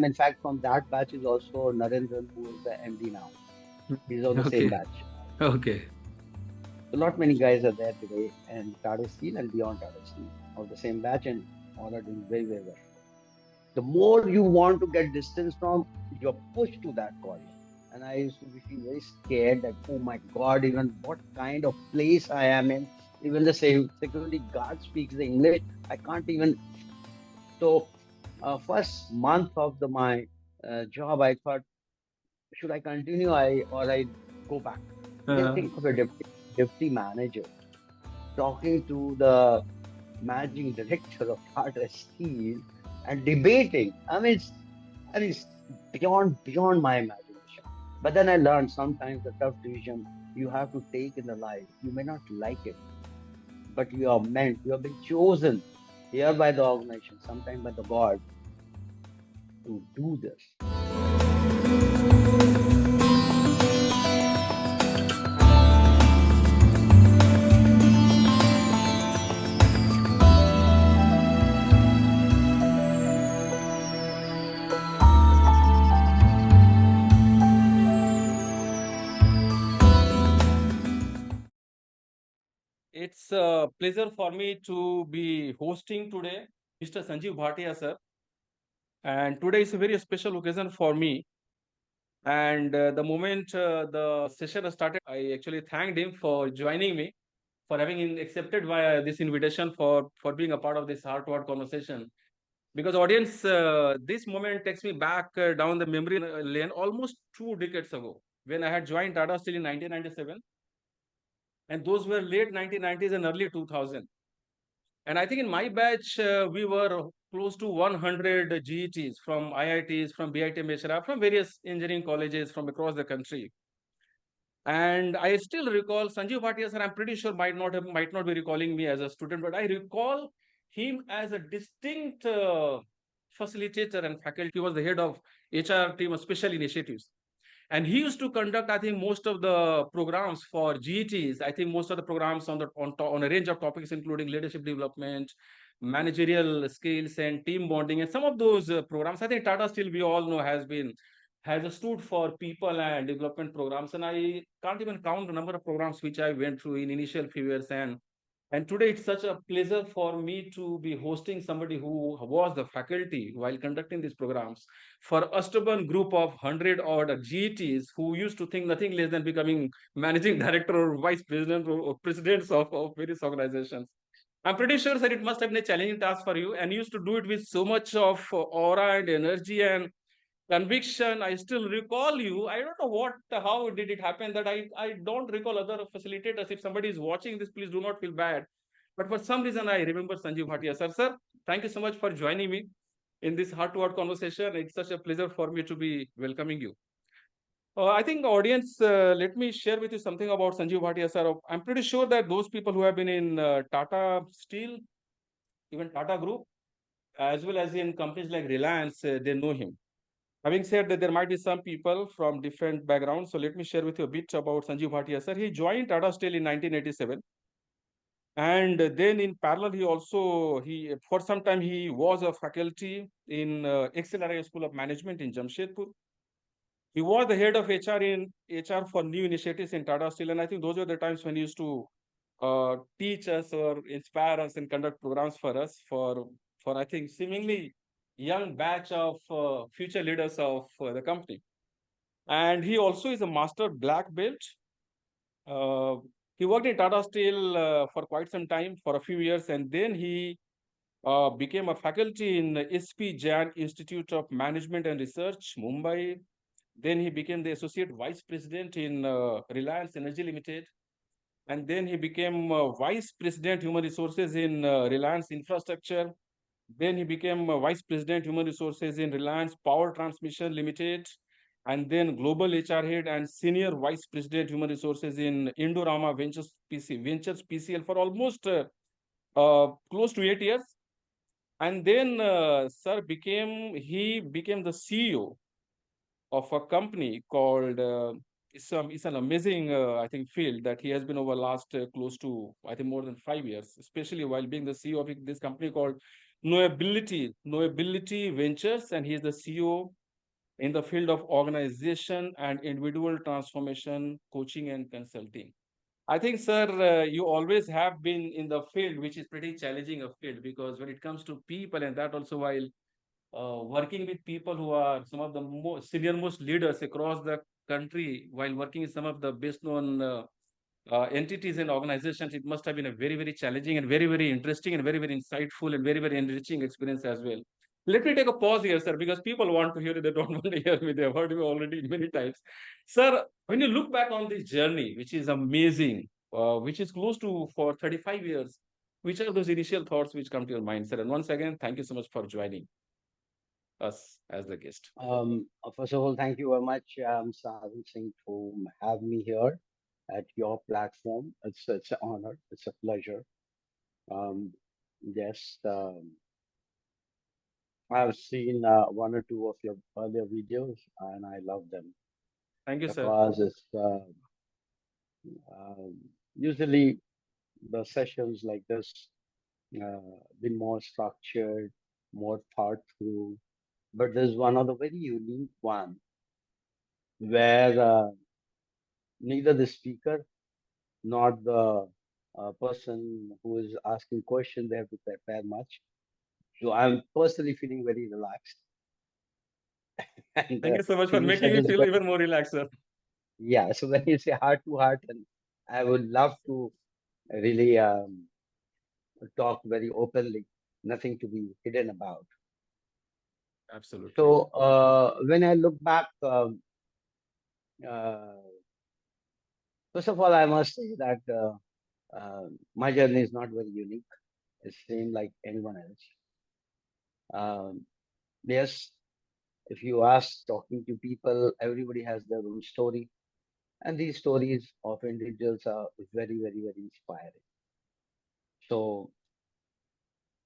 In fact, from that batch is also Narendran, who is the MD now. He's on the same Okay. batch. Okay. So not many guys are there today, and Tata Steel and beyond Tata Steel of the same batch, and all are doing very, very well. The more you want to get distance from, you're pushed to that corner. And I used to be feel very scared that, oh my God, even what kind of place I am in, even the same security guard speaks the English. I can't even. So, first month of my job, I thought, should I continue? I go back. Just Uh, think of a deputy manager talking to the managing director of Tata Steel and debating. I mean, it's beyond my imagination. But then I learned sometimes the tough decision you have to take in the life. You may not like it, but you have been chosen here by the organization, sometimes by the God, to do this. it's a pleasure for me to be hosting today Mr. Sanjeev Bhatia, sir. And today is a very special occasion for me. And the moment the session started, I actually thanked him for joining me, for having accepted this invitation for being a part of this heart-to-heart conversation. Because audience, this moment takes me back down the memory lane almost 2 decades ago when I had joined Tata Steel in 1997, and those were late 1990s and early 2000. And I think in my batch, we were close to 100 GETs from IITs, from BIT Meshra, from various engineering colleges from across the country. And I still recall Sanjeev Bhatia, sir. I'm pretty sure might not be recalling me as a student, but I recall him as a distinct facilitator and faculty. He was the head of HR team of special initiatives. And he used to conduct, I think, most of the programs for GETs. I think most of the programs on a range of topics, including leadership development, managerial skills, and team bonding. And some of those programs, I think Tata Steel, we all know, has stood for people and development programs. And I can't even count the number of programs which I went through in initial few years. And today it's such a pleasure for me to be hosting somebody who was the faculty while conducting these programs for a stubborn group of 100 odd GTs who used to think nothing less than becoming managing director or vice president or presidents of various organizations. I'm pretty sure that it must have been a challenging task for you, and you used to do it with so much of aura and energy and conviction. I still recall you. I don't know how did it happen that I don't recall other facilitators. If somebody is watching this, please do not feel bad. But for some reason, I remember Sanjeev Bhatia. Sir, thank you so much for joining me in this heart-to-heart conversation. It's such a pleasure for me to be welcoming you. I think audience, let me share with you something about Sanjeev Bhatia, sir. I'm pretty sure that those people who have been in Tata Steel, even Tata Group, as well as in companies like Reliance, they know him. Having said that, there might be some people from different backgrounds. So let me share with you a bit about Sanjeev Bhatia, sir. He joined Tata Steel in 1987. And then in parallel, he for some time, he was a faculty in XLRI School of Management in Jamshedpur. He was the head of HR for new initiatives in Tata Steel. And I think those were the times when he used to teach us or inspire us and conduct programs for us for I think seemingly young batch of future leaders of the company. And he also is a master black belt. Uh, he worked in Tata Steel for quite some time, for a few years, and then he became a faculty in SP Jain Institute of Management and Research, Mumbai. Then he became the associate vice president in Reliance Energy Limited, and then he became vice president human resources in Reliance Infrastructure. Then he became vice president human resources in Reliance Power Transmission Limited, and then global HR head and senior vice president human resources in Indorama Ventures PCL for almost close to 8 years. And then sir became the CEO of a company called it's an amazing I think field that he has been over last close to I think more than 5 years, especially while being the CEO of this company called Knowability Ventures, and he is the CEO in the field of organization and individual transformation, coaching and consulting. I think, sir, you always have been in the field, which is pretty challenging a field, because when it comes to people, and that also while working with people who are some of the most senior most leaders across the country, while working in some of the best known entities and organizations, it must have been a very, very challenging and very, very interesting and very, very insightful and very, very enriching experience as well. Let me take a pause here, sir, because people want to hear it. They don't want to hear me. They've heard me already many times. Sir, when you look back on this journey, which is amazing, which is close to for 35 years, which are those initial thoughts which come to your mind, sir? And once again, thank you so much for joining us as the guest. First of all, thank you very much, Savin Singh, to have me here at your platform. It's an honor. It's a pleasure. Um, yes, I've seen one or two of your earlier videos, and I love them Thank you, sir. because it's um, usually the sessions like this been more structured, more thought through. But there's one other very unique one where neither the speaker nor the person who is asking questions they have to prepare much. So I'm personally feeling very relaxed. And Thank you so much for you making said me it's feel going, even more relaxed, sir. yeah. So when you say heart to heart, and I would love to really talk very openly, nothing to be hidden about. Absolutely. So when I look back, uh, first of all, I must say that my journey is not very unique. It's same like anyone else. Um, yes, if you ask talking to people, everybody has their own story, and these stories of individuals are very, very, very inspiring. So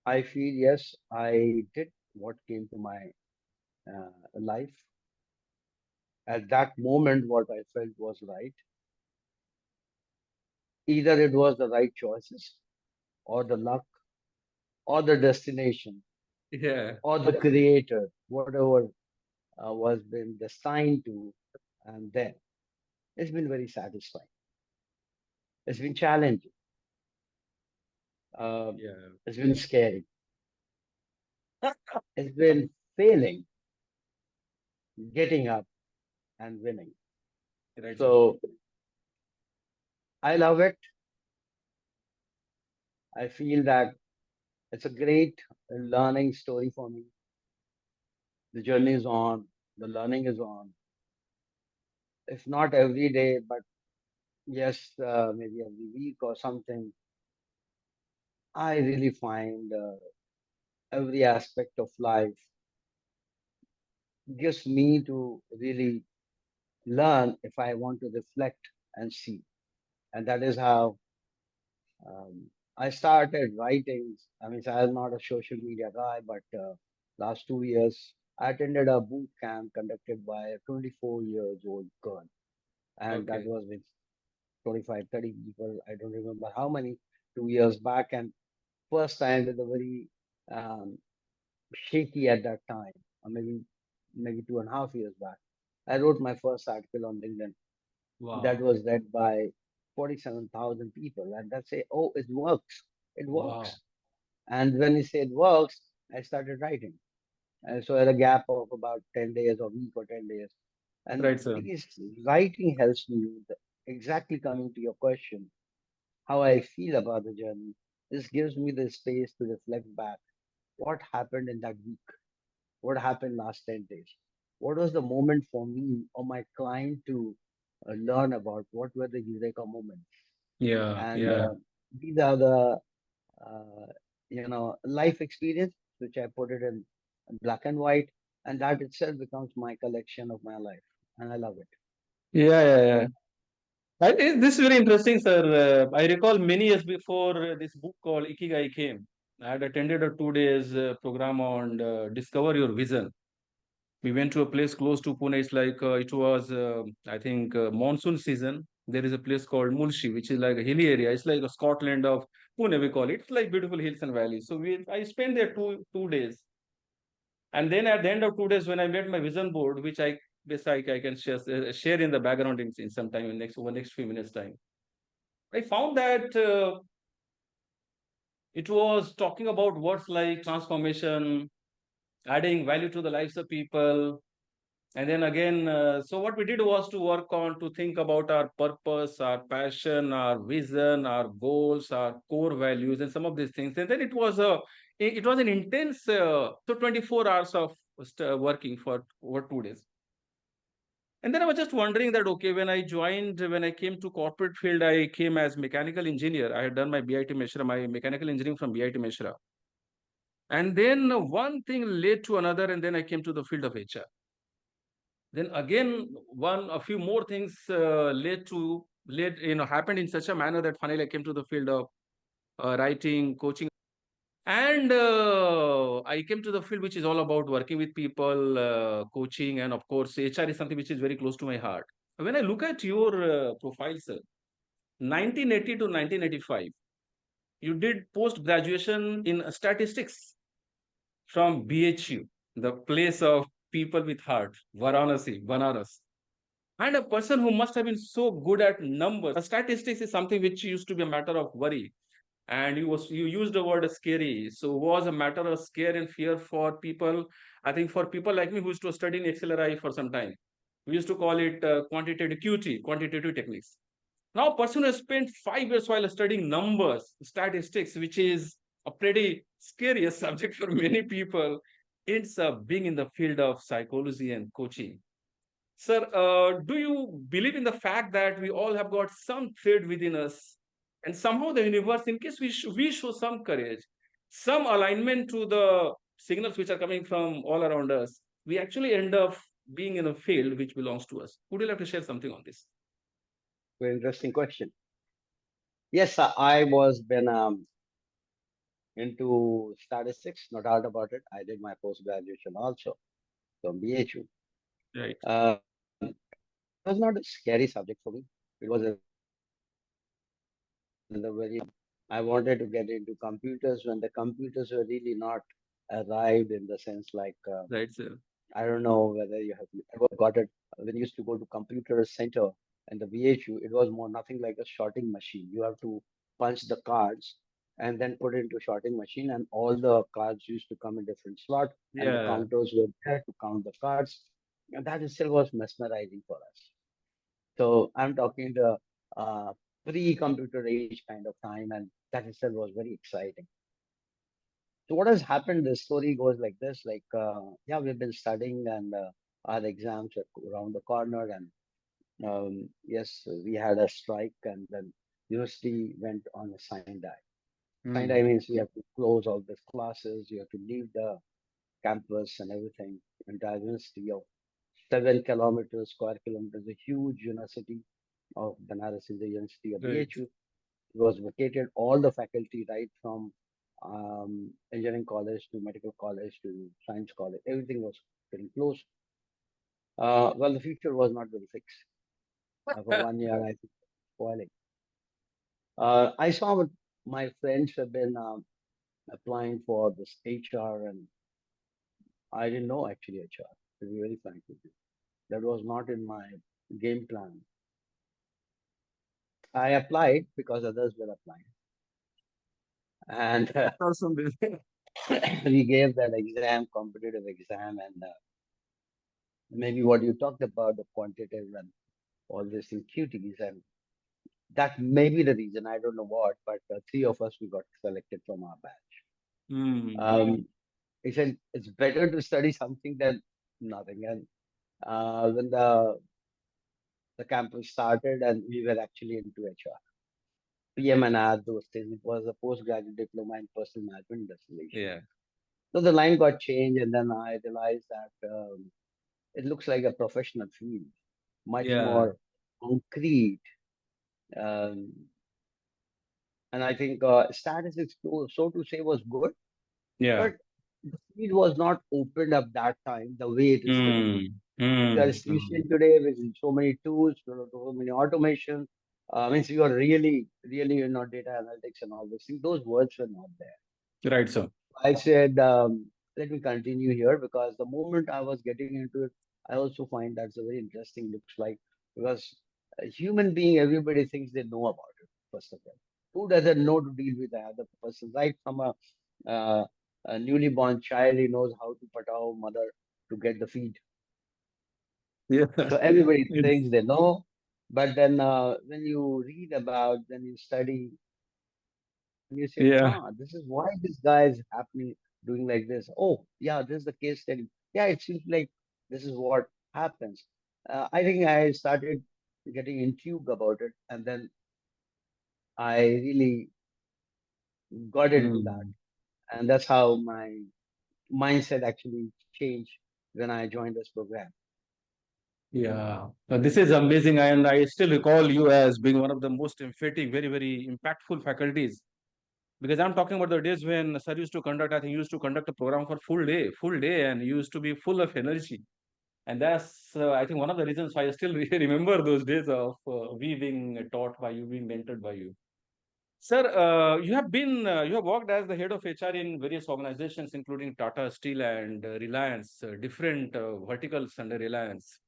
I feel yes, I did what came to my life at that moment. What I felt was right. Either it was the right choices, or the luck, or the destination, Yeah. or the creator, whatever was been destined to, and then it's been very satisfying. It's been challenging. Um, Yeah. it's been scary. It's been failing, getting up, and winning. Right, sir. So I love it. I feel that it's a great learning story for me. The journey is on, the learning is on. If not every day, but yes, maybe every week or something, I really find every aspect of life gives me to really learn if I want to reflect and see. And that is how I started writing. I mean, I'm not a social media guy, but last 2 years, I attended a boot camp conducted by a 24 years old girl. And that Okay. was with 25, 30 people. I don't remember how many, 2 years back. And first time with a very um, shaky at that time, or maybe 2.5 years back. I wrote my first article on LinkedIn that Wow. was read by 47,000 people, and that say, "Oh, it works! It Wow. works!" And when he said works, I started writing. And so at a gap of about 10 days, or week or 10 days, and Right, sir. these writing helps me with exactly coming to your question, how I feel about the journey. This gives me the space to reflect back. What happened in that week? What happened last 10 days? What was the moment for me or my client to learn about? What were the Eureka moments? Yeah. And Yeah. these are the, uh, life experience, which I put it in black and white. And that itself becomes my collection of my life. And I love it. Yeah. Yeah. Yeah. This is very interesting, sir. I recall many years before this book called Ikigai came. I had attended a 2 days program on Discover Your Vision. We went to a place close to Pune. It's like it was, I think, monsoon season. There is a place called Mulshi, which is like a hilly area. It's like a Scotland of Pune, we call it. It's like beautiful hills and valleys. So I spent there two days. And then at the end of 2 days, when I made my vision board, which I basically I can share in the background in some time in next few minutes time, I found that it was talking about words like transformation, adding value to the lives of people. And then again, so what we did was to work on to think about our purpose, our passion, our vision, our goals, our core values, and some of these things. And then it was an intense 24 hours of working for 2 days. And then I was just wondering that, okay, when I came to corporate field, I came as mechanical engineer. I had done my BIT Mishra, my mechanical engineering from BIT Mishra. And then one thing led to another, and then I came to the field of HR. Then again, a few more things happened in such a manner that finally I came to the field of writing, coaching, and I came to the field which is all about working with people, coaching, and of course, HR is something which is very close to my heart. When I look at your profile, sir, 1980 to 1985, you did post graduation in statistics from BHU, the place of people with heart, Varanasi, Banaras. And a person who must have been so good at numbers. Statistics is something which used to be a matter of worry. And you used the word scary. So was a matter of scare and fear for people. I think for people like me who used to study in XLRI for some time, we used to call it quantitative QT, quantitative techniques. Now, a person who has spent 5 years while studying numbers, statistics, which is a pretty scary subject for many people, ends up being in the field of psychology and coaching. Sir, do you believe in the fact that we all have got some thread within us, and somehow the universe, in case we show some courage, some alignment to the signals which are coming from all around us, we actually end up being in a field which belongs to us? Would you like to share something on this? Very interesting question. Yes, I was been into statistics, no doubt about it. I did my post graduation also from BHU. Right. It was not a scary subject for me. It was a very I wanted to get into computers when the computers were really not arrived in the sense like Right, sir. I don't know whether you have ever got it when you used to go to computer center and the VHU. It was more nothing like a sorting machine. You have to punch the cards and then put it into sorting machine, and all the cards used to come in different slot, and the Yeah. counters were there to count the cards, and that itself was mesmerizing for us. So I'm talking the uh, pre-computer age kind of time, and that itself was very exciting. So what has happened? The story goes like this: like, yeah, we've been studying, and our exams are around the corner, and yes, we had a strike, and then university went on a sign die. Sign die Hmm. means we have to close all the classes, you have to leave the campus and everything. Entire university of 7 kilometers, square kilometers, a huge university of Banaras is the University of Right. BHU. It was vacated. All the faculty, right from engineering college to medical college to science college, everything was getting closed. Well, the future was not very fixed. For 1 year, I think spoiling. I saw what my friends have been applying for this HR, and I didn't know actually HR, to be very frank with you. That was not in my game plan. I applied because others were applying. And Awesome. we gave that exam, competitive exam, and maybe what you talked about, the quantitative and all these things, QTs, and that may be the reason. I don't know what, but three of us we got selected from our batch. Hmm. He said it's better to study something than nothing. And when the campus started, and we were actually into HR, PM&R, those things. It was a postgraduate diploma in personal management distillation. Yeah. So the line got changed, and then I realized that it looks like a professional field, much Yeah. more concrete. Um, and I think statistics, so to say, was good, Yeah. but the field was not opened up that time the way it is today. Hmm. We are Mm, mm. efficient today with so many tools, so many automation. Means you are really, data analytics and all those things. Those words were not there. Right, sir. I said, let me continue here because the moment I was getting into it, I also find that's a very interesting looks like because a human being, everybody thinks they know about it, first of all. Who doesn't know to deal with the other person? Right from uh, a newly born child, he knows how to patao mother to get the feed. Yeah. So everybody It's thinks they know, but then when you read about, then you study, and you say, yeah. huh, this is why this guy is happening, doing like this. Oh, yeah, this is the case study. Yeah, it seems like this is what happens. I think I started getting intrigued about it, and then I really got into that. Mm. And that's how my mindset actually changed when I joined this program. Yeah. This is amazing. And I still recall you as being one of the most emphatic, very, very impactful faculties. Because I'm talking about the days when sir used to conduct, I think you used to conduct a program for full day, and you used to be full of energy. And that's, I think, one of the reasons why I still remember those days of we being taught by you, being mentored by you. Sir, you have worked as the head of HR in various organizations, including Tata Steel and Reliance, different verticals under Reliance.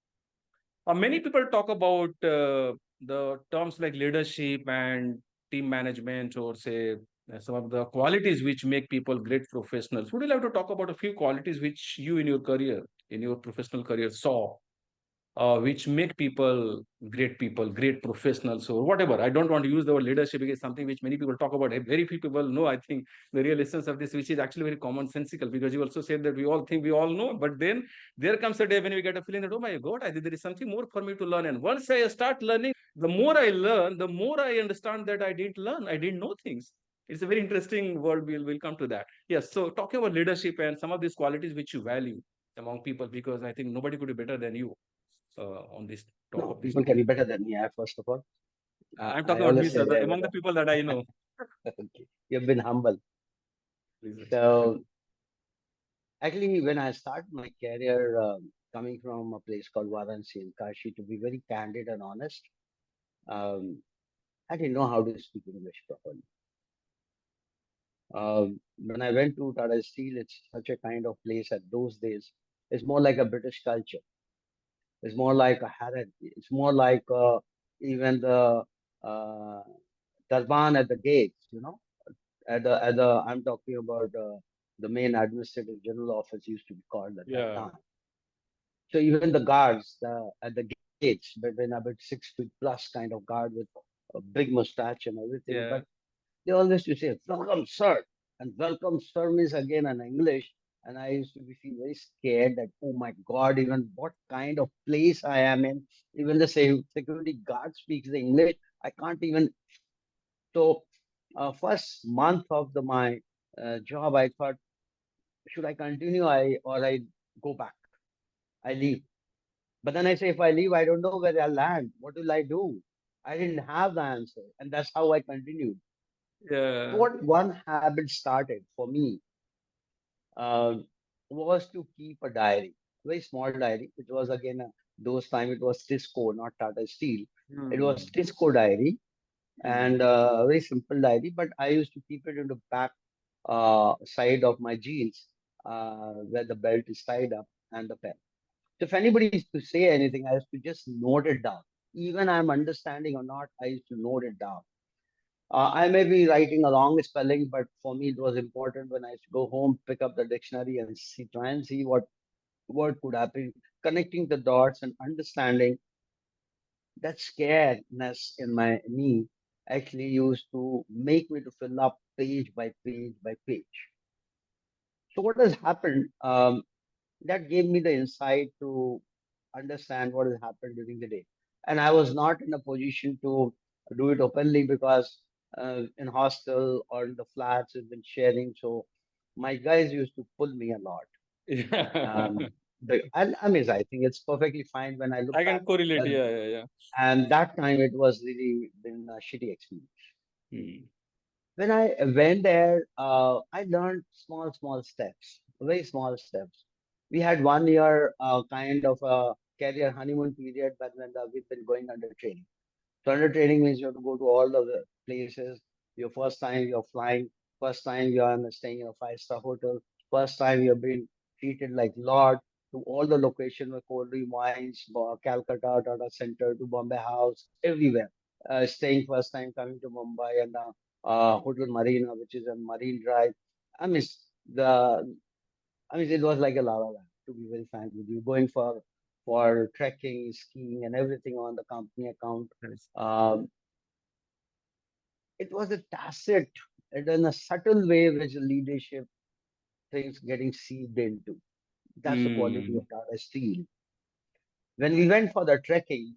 Many people talk about the terms like leadership and team management, or say some of the qualities which make people great professionals. Would you like to talk about a few qualities which you in your career, in your professional career, saw which make people, great professionals, or whatever. I don't want to use the word leadership because it's something which many people talk about. Very few people know, I think, the real essence of this, which is actually very commonsensical, because you also said that we all think we all know, but then there comes a day when we get a feeling that, oh my God, I think there is something more for me to learn. And once I start learning, the more I learn, the more I understand that I didn't learn, I didn't know things. It's a very interesting world. We'll come to that. Yes. So talking about leadership and some of these qualities which you value among people, because I think nobody could be better than you on this talk No, of this people can be topic. better than me, first of all. I'm I talking about me, always say sir, that among the people that I know. okay, you've been humble. Please. So actually, when I started my career, coming from a place called Varanasi in Kashi, to be very candid and honest, um, I didn't know how to speak English properly. When I went to Tata Steel, it's such a kind of place at those days. It's more like a British culture. It's more like a hierarchy. It's more like even the uh, Darban at the gates, at the I'm talking about the main administrative general office used to be called at that Yeah. time. So even the guards at the gates, between about 6 feet plus kind of guard with a big mustache and everything, but Yeah. they always used to say, "Welcome, sir," and "Welcome, sir" means again in English. And I used to be feel very scared that, oh my God, even what kind of place I am in, even the same security guard speaks the English. I can't even. So, first month of my job, I thought, should I continue? I go back. I leave. But then I say, if I leave, I don't know where I'll land. What will I do? I didn't have the answer, and that's how I continued. So Yeah. what one habit started for me um, was to keep a diary, a very small diary. It was again those time it was Tisco, not Tata Steel. It was Hmm. Tisco diary, Hmm. and a very simple diary. But I used to keep it in the back side of my jeans, where the belt is tied up and the pen. So if anybody is to say anything, I used to just note it down. Even I'm understanding or not, I used to note it down. I may be writing a long spelling, but for me it was important when I used to go home, pick up the dictionary and see, try and see what word could happen, connecting the dots and understanding that scaredness in my me actually used to make me to fill up page by page by page. So what has happened? That gave me the insight to understand what has happened during the day. And I was not in a position to do it openly because in hostel or in the flats we've been sharing. So my guys used to pull me a lot. Yeah. Um, and I mean, I think it's perfectly fine when I look I back. can correlate. But Yeah. Yeah. Yeah. and that time it was really been a shitty experience. Hmm. When I went there, I learned small, small steps, very small steps. We had 1 year kind of a career honeymoon period, but we've been going under training. So under training means you have to go to all of the places. Your first time you're flying, first time you're staying in a five-star hotel, first time you're being treated like Lord, to all the location with cold wines, Calcutta, Tata Center, to Bombay House, everywhere. Staying first time coming to Mumbai and the Hotel Marina, which is a Marine Drive. I mean, the it was like a lava land, to be very frank with you. Going for trekking, skiing, and everything on the company account. Nice. Um, it was a tacit and in a subtle way which the leadership things getting seeped into. That's the quality Mm. of Tata Steel. When we went for the trekking,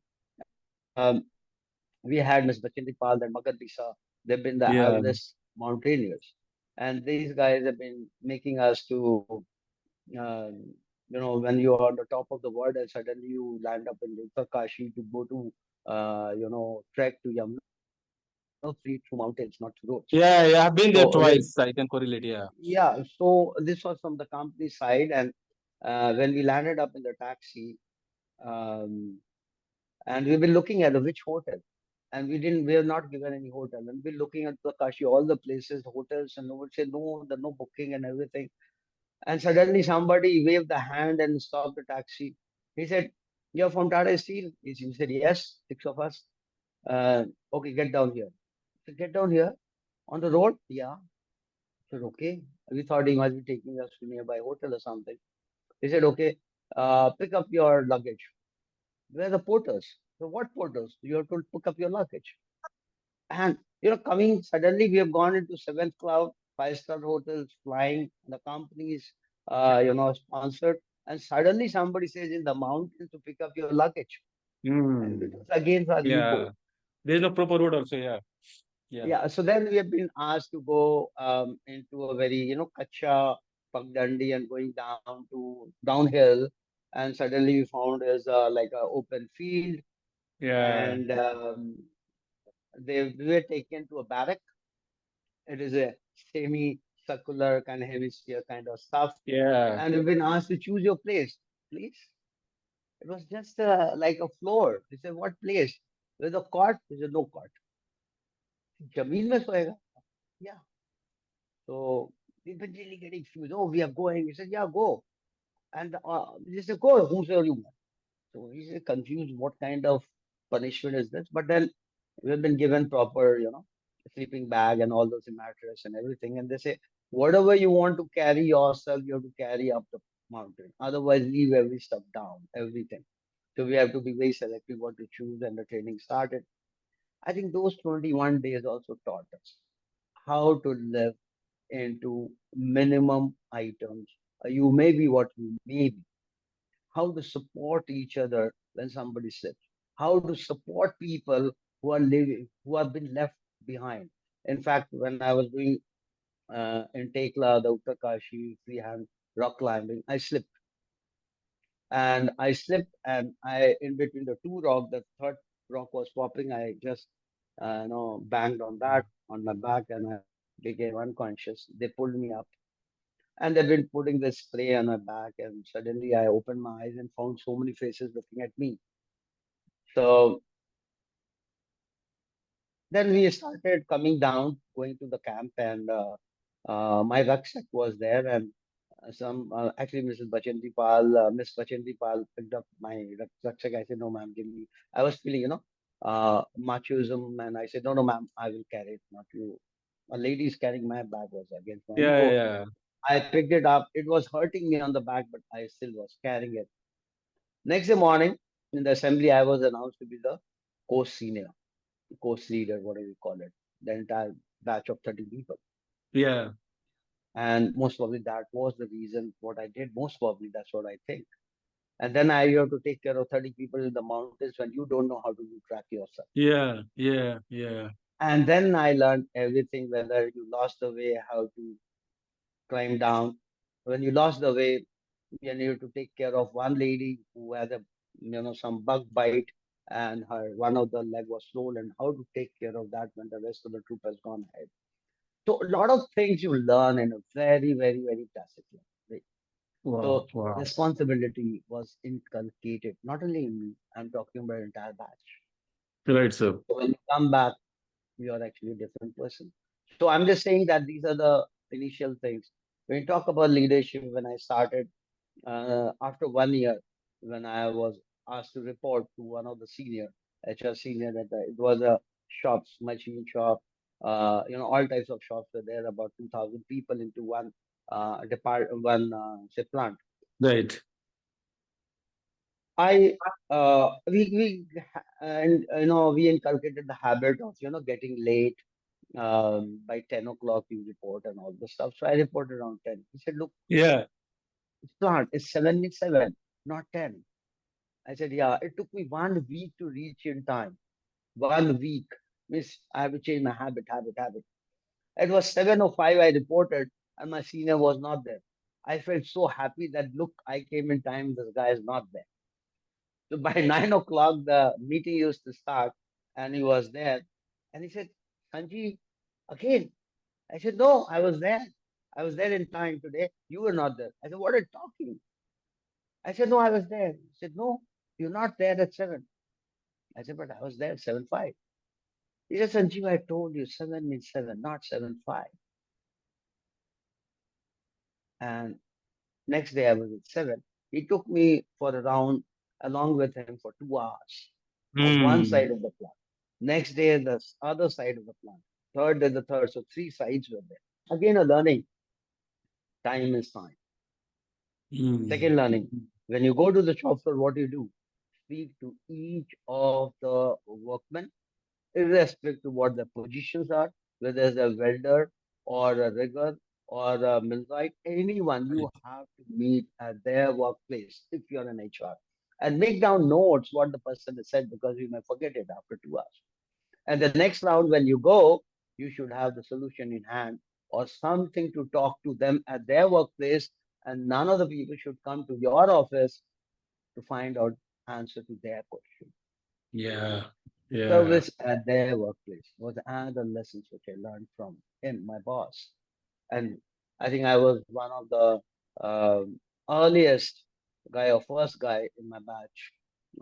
we had Ms. Bachindi Pal and Magadisa. They've been the Yeah. Everest mountaineers. And these guys have been making us to when you are on the top of the world and suddenly you land up in Uttarakhand to go to, trek to Yamuna Tree through mountains, not through roads. Yeah, yeah, I've been So, there twice. I can correlate. Yeah. yeah, so this was from the company side. And when we landed up in the taxi, um, and we were looking at which hotel. And we are not given any hotel. And we're looking at the Kashi, all the places, hotels, and no one said, no, there's no booking and everything. And suddenly somebody waved the hand and stopped the taxi. He said, "You're from Tata Steel?" He said, "Yes, six of us." Okay, get down here. I said, "Get down here on the road?" Yeah. I said, "Okay." We thought he must be taking us to nearby hotel or something. He said, "Okay, pick up your luggage." Where are the porters? So what porters? You have to pick up your luggage. And coming suddenly, we have gone into seventh cloud, five-star hotels, flying. The companies, sponsored. And suddenly somebody says in the mountains to pick up your luggage. And it Mm. was against our Yeah. ego. There's no proper road also. Yeah. Yeah. Yeah. So then we have been asked to go into a very, kacha, pagdandi, and going down to downhill. And suddenly we found there's like a open field. Yeah. And we were taken to a barrack. It is a semi-circular kind of hemisphere kind of stuff. Yeah. And we've been asked to choose your place. Please. It was just like a floor. They said, what place? There's a cot. They said, no cot. Jameen mein soega. Yeah. So we've been really getting confused. Oh, we are going. He said, yeah, go. And they said, go. Whosoever you want. So he's confused what kind of punishment is this. But then we've been given proper, sleeping bag and all those mattress and everything. And they say, whatever you want to carry yourself, you have to carry up the mountain. Otherwise, leave every stuff down, everything. So we have to be very selective what to choose. And the training started. I think those 21 days also taught us how to live into minimum items. You may be what you may be, how to support each other when somebody slips, how to support people who are living, who have been left behind. In fact, when I was doing in Tekla, the Uttakashi freehand rock climbing, I slipped, and I in between the two rock, the third rock was popping. I just banged on that on my back, and I became unconscious. They pulled me up, and they've been putting this spray on my back, and suddenly I opened my eyes and found so many faces looking at me. So then we started coming down, going to the camp, and my rucksack was there, and some actually Mrs. Bachanti Pal, Miss Bachanti Pal picked up my rucksack. I said, "No, ma'am, give me." I was feeling, machism, and I said, "No, no, ma'am, I will carry it, not you." A lady is carrying my bag was against my Yeah. ego. Yeah. I picked it up. It was hurting me on the back, but I still was carrying it. Next day morning in the assembly, I was announced to be the course senior, course leader, whatever you call it, the entire batch of 30 people. Yeah. And most probably that was the reason what I did. Most probably that's what I think. And then I have to take care of 30 people in the mountains when you don't know how to do track yourself. Yeah. Yeah. Yeah. And then I learned everything, whether you lost the way, how to climb down. When you lost the way, you need to take care of one lady who had some bug bite, and her one of the leg was swollen. How to take care of that when the rest of the troop has gone ahead. So a lot of things you learn in a very, very, very tacit way. Wow. So Wow. responsibility was inculcated, not only in me, I'm talking about entire batch. Right, sir. So when you come back, you are actually a different person. So I'm just saying that these are the initial things. When you talk about leadership, when I started, after 1 year, when I was asked to report to one of the senior HR senior, that it was a shops, machine shop, all types of shops were there, about 2,000 people into one one say plant. Right. I we and we inculcated the habit of getting late. By 10 o'clock you report and all the stuff. So I reported around 10. He said, "Look, Yeah. it's not. It's 7 not 10." I said, "Yeah." It took me 1 week to reach in time. 1 week. Means I have to change my habit. It was 7:05. I reported, and my senior was not there. I felt so happy that look, I came in time. This guy is not there. So by 9 o'clock, the meeting used to start, and he was there. And he said, "Sanjeev, again." I said, "No, I was there. I was there in time today. You were not there." I said, "What are you talking?" I said, "No, I was there." He said, "No, you're not there at 7." I said, "But I was there at 7:05." He said, "Sanjeev, I told you 7 means 7, not 7:05." And next day I was at 7. He took me for a round along with him for 2 hours on one Hmm. side of the plant. Next day, the other side of the plant. Third day, the third. So three sides were there. Again, a learning. Time is time. Hmm. Second learning. When you go to the shop floor, what do you do? Speak to each of the workmen, irrespective of what their positions are, whether it's a welder or a rigger or a millwright, anyone you have to meet at their workplace if you're an HR. And make down notes what the person has said because you may forget it after 2 hours. And the next round, when you go, you should have the solution in hand or something to talk to them at their workplace. And none of the people should come to your office to find out answer to their question. Yeah. Yeah. Service at their workplace was another lessons which I learned from him, my boss. And I think I was one of the earliest guy or first guy in my batch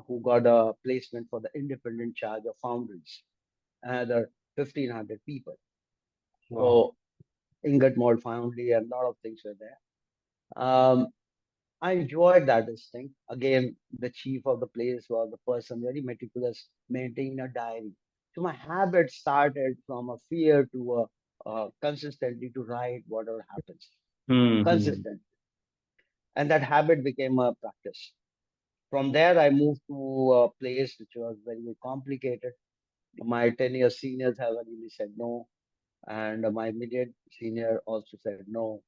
who got a placement for the independent charge of foundries, another 1,500 people. Wow. So ingot mold foundry and a lot of things were there. Um, I enjoyed that this thing. Again, the chief of the place was the person very meticulous, maintaining a diary. So my habit started from a fear to a consistently to write whatever happens, Hmm. consistent, and that habit became a practice. From there, I moved to a place which was very, very complicated. My 10-year seniors have really said no, and my immediate senior also said no.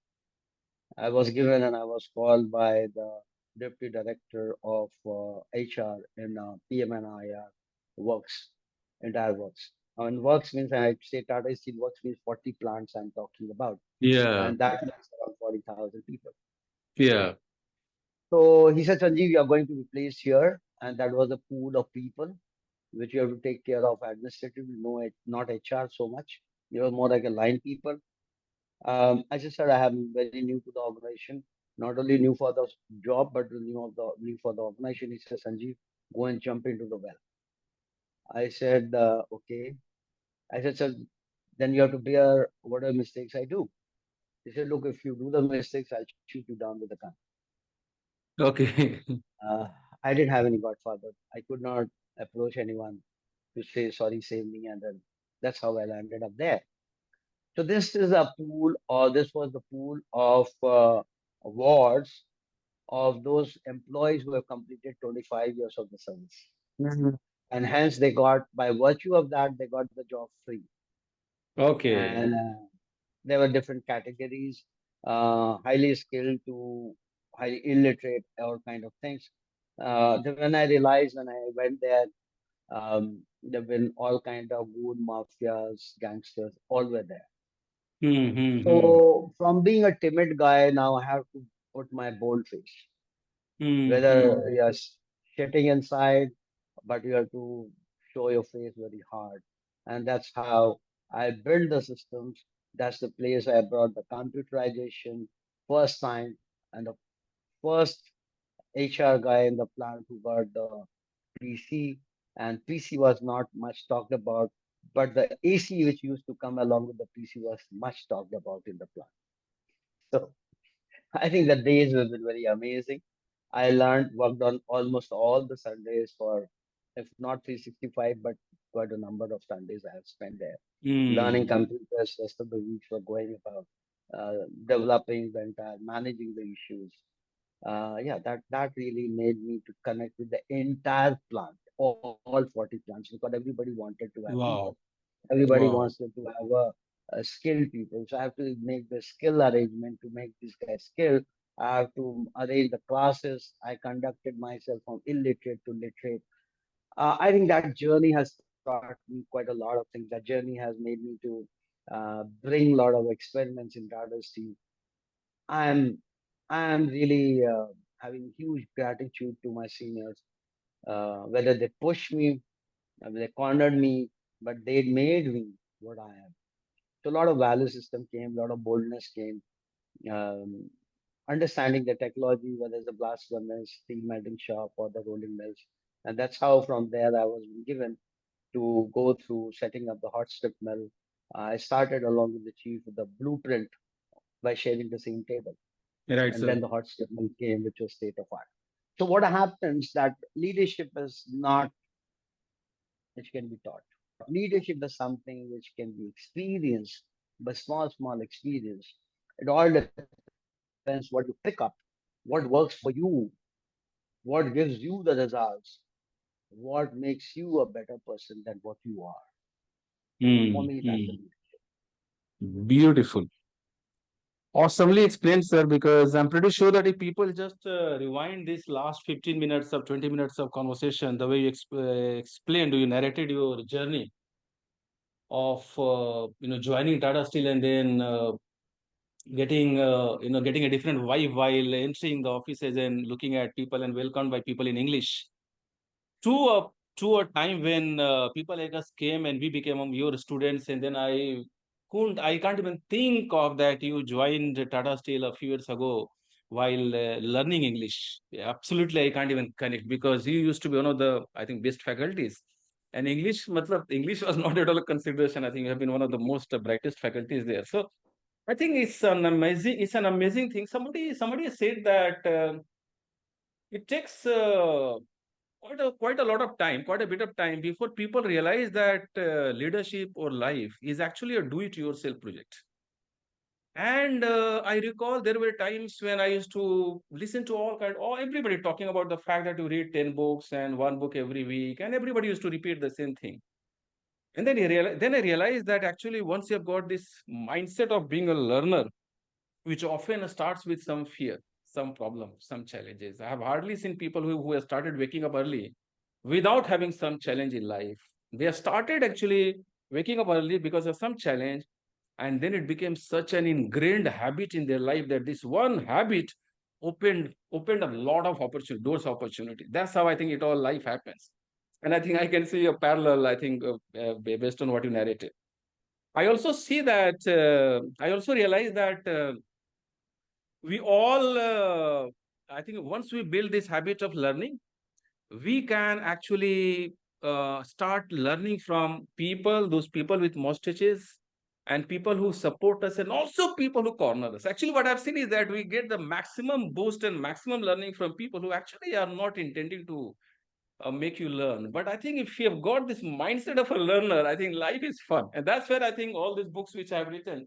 I was given and I was called by the deputy director of HR in PMNIR works, entire works. And works means I say Tata Steel works means 40 plants I'm talking about, Yeah. and that means around 40,000 people. Yeah. So he said, Sanjeev, you are going to be placed here, and that was a pool of people which you have to take care of administratively, no, not HR so much. You are more like a line people. As I said, I am very new to the organization, not only new for the job, but new for the organization. He said, Sanjeev, go and jump into the well. I said, okay. I said, sir, then you have to bear whatever mistakes I do. He said, look, if you do the mistakes, I'll shoot you down with a gun. Okay. Uh, I didn't have any godfather. I could not approach anyone to say, sorry, save me. And then that's how I landed up there. So this is a pool, or this was the pool of awards of those employees who have completed 25 years of the service. Mhm. And hence they got, by virtue of that, they got the job free. Okay. And there were different categories, highly skilled to highly illiterate, all kind of things. When I realized when I went there, there have been all kind of good mafias, gangsters, all were there. Hmm. Hmm. Hmm. So from being a timid guy, now I have to put my bold face. Hmm. Hmm. Whether you're sitting inside, but you have to show your face very hard. And that's how I built the systems. That's the place I brought the computerization first time and the first HR guy in the plant who got the PC, and PC was not much talked about, but the AC which used to come along with the PC was much talked about in the plant. So I think the days have been very amazing. I learned, worked on almost all the Sundays for, if not 365, but quite a number of Sundays I have spent there. Learning Hmm. computers, rest of the weeks were going about developing the entire, managing the issues. Yeah, that really made me to connect with the entire plant, all 40 plants, because everybody wanted to have people. Wow. Everybody Wow. wants to have a skilled people. So I have to make the skill arrangement to make these guys skilled. I have to arrange the classes. I conducted myself from illiterate to literate. I think that journey has taught me quite a lot of things. That journey has made me to bring a lot of experiments in Tata Steel. I'm I'm really having huge gratitude to my seniors, whether they pushed me, whether they cornered me, but they made me what I am. So a lot of value system came, a lot of boldness came, um, understanding the technology, whether it's the blast furnace, steel melting shop, or the rolling mills. And that's how from there I was given to go through setting up the hot strip mill. I started along with the chief with the blueprint by sharing the same table. Right, And sir. then the hot strip mill came, which was state of art. So what happens that leadership is not which can be taught. Leadership is something which can be experienced, but small experience. It all depends what you pick up, what works for you, what gives you the results, what makes you a better person than what you are. For Hmm. me, that's the Hmm. leadership. Beautiful. Awesomely explained, sir, because I'm pretty sure that if people just rewind this last 15 minutes of 20 minutes of conversation, the way you explained, you narrated your journey of joining Tata Steel and then getting a different vibe while entering the offices and looking at people and welcomed by people in English to a time when people like us came and we became your students, and then I can't even think of that you joined Tata Steel a few years ago while learning English. Yeah, absolutely, I can't even connect because you used to be one of the, I think, best faculties. And English was not at all a consideration. I think you have been one of the most brightest faculties there. So I think it's an amazing thing. Somebody said that it takes quite a lot of time, quite a bit of time before people realize that leadership or life is actually a do-it-yourself project. And I recall there were times when I used to listen to everybody talking about the fact that you read 10 books and one book every week, and everybody used to repeat the same thing. And then I realized that actually once you have got this mindset of being a learner, which often starts with some fear, some problem, some challenges. I have hardly seen people who have started waking up early without having some challenge in life. They have started actually waking up early because of some challenge, and then it became such an ingrained habit in their life that this one habit opened a lot of opportunity, doors of opportunity. That's how I think it all life happens. And I think I can see a parallel, I think, based on what you narrated. I also see that, I also realize that we all I think once we build this habit of learning, we can actually start learning from people, those people with mustaches, and people who support us, and also people who corner us. Actually, what I've seen is that we get the maximum boost and maximum learning from people who actually are not intending to make you learn. But I think if you have got this mindset of a learner, I think life is fun. And that's where I think all these books which I've written,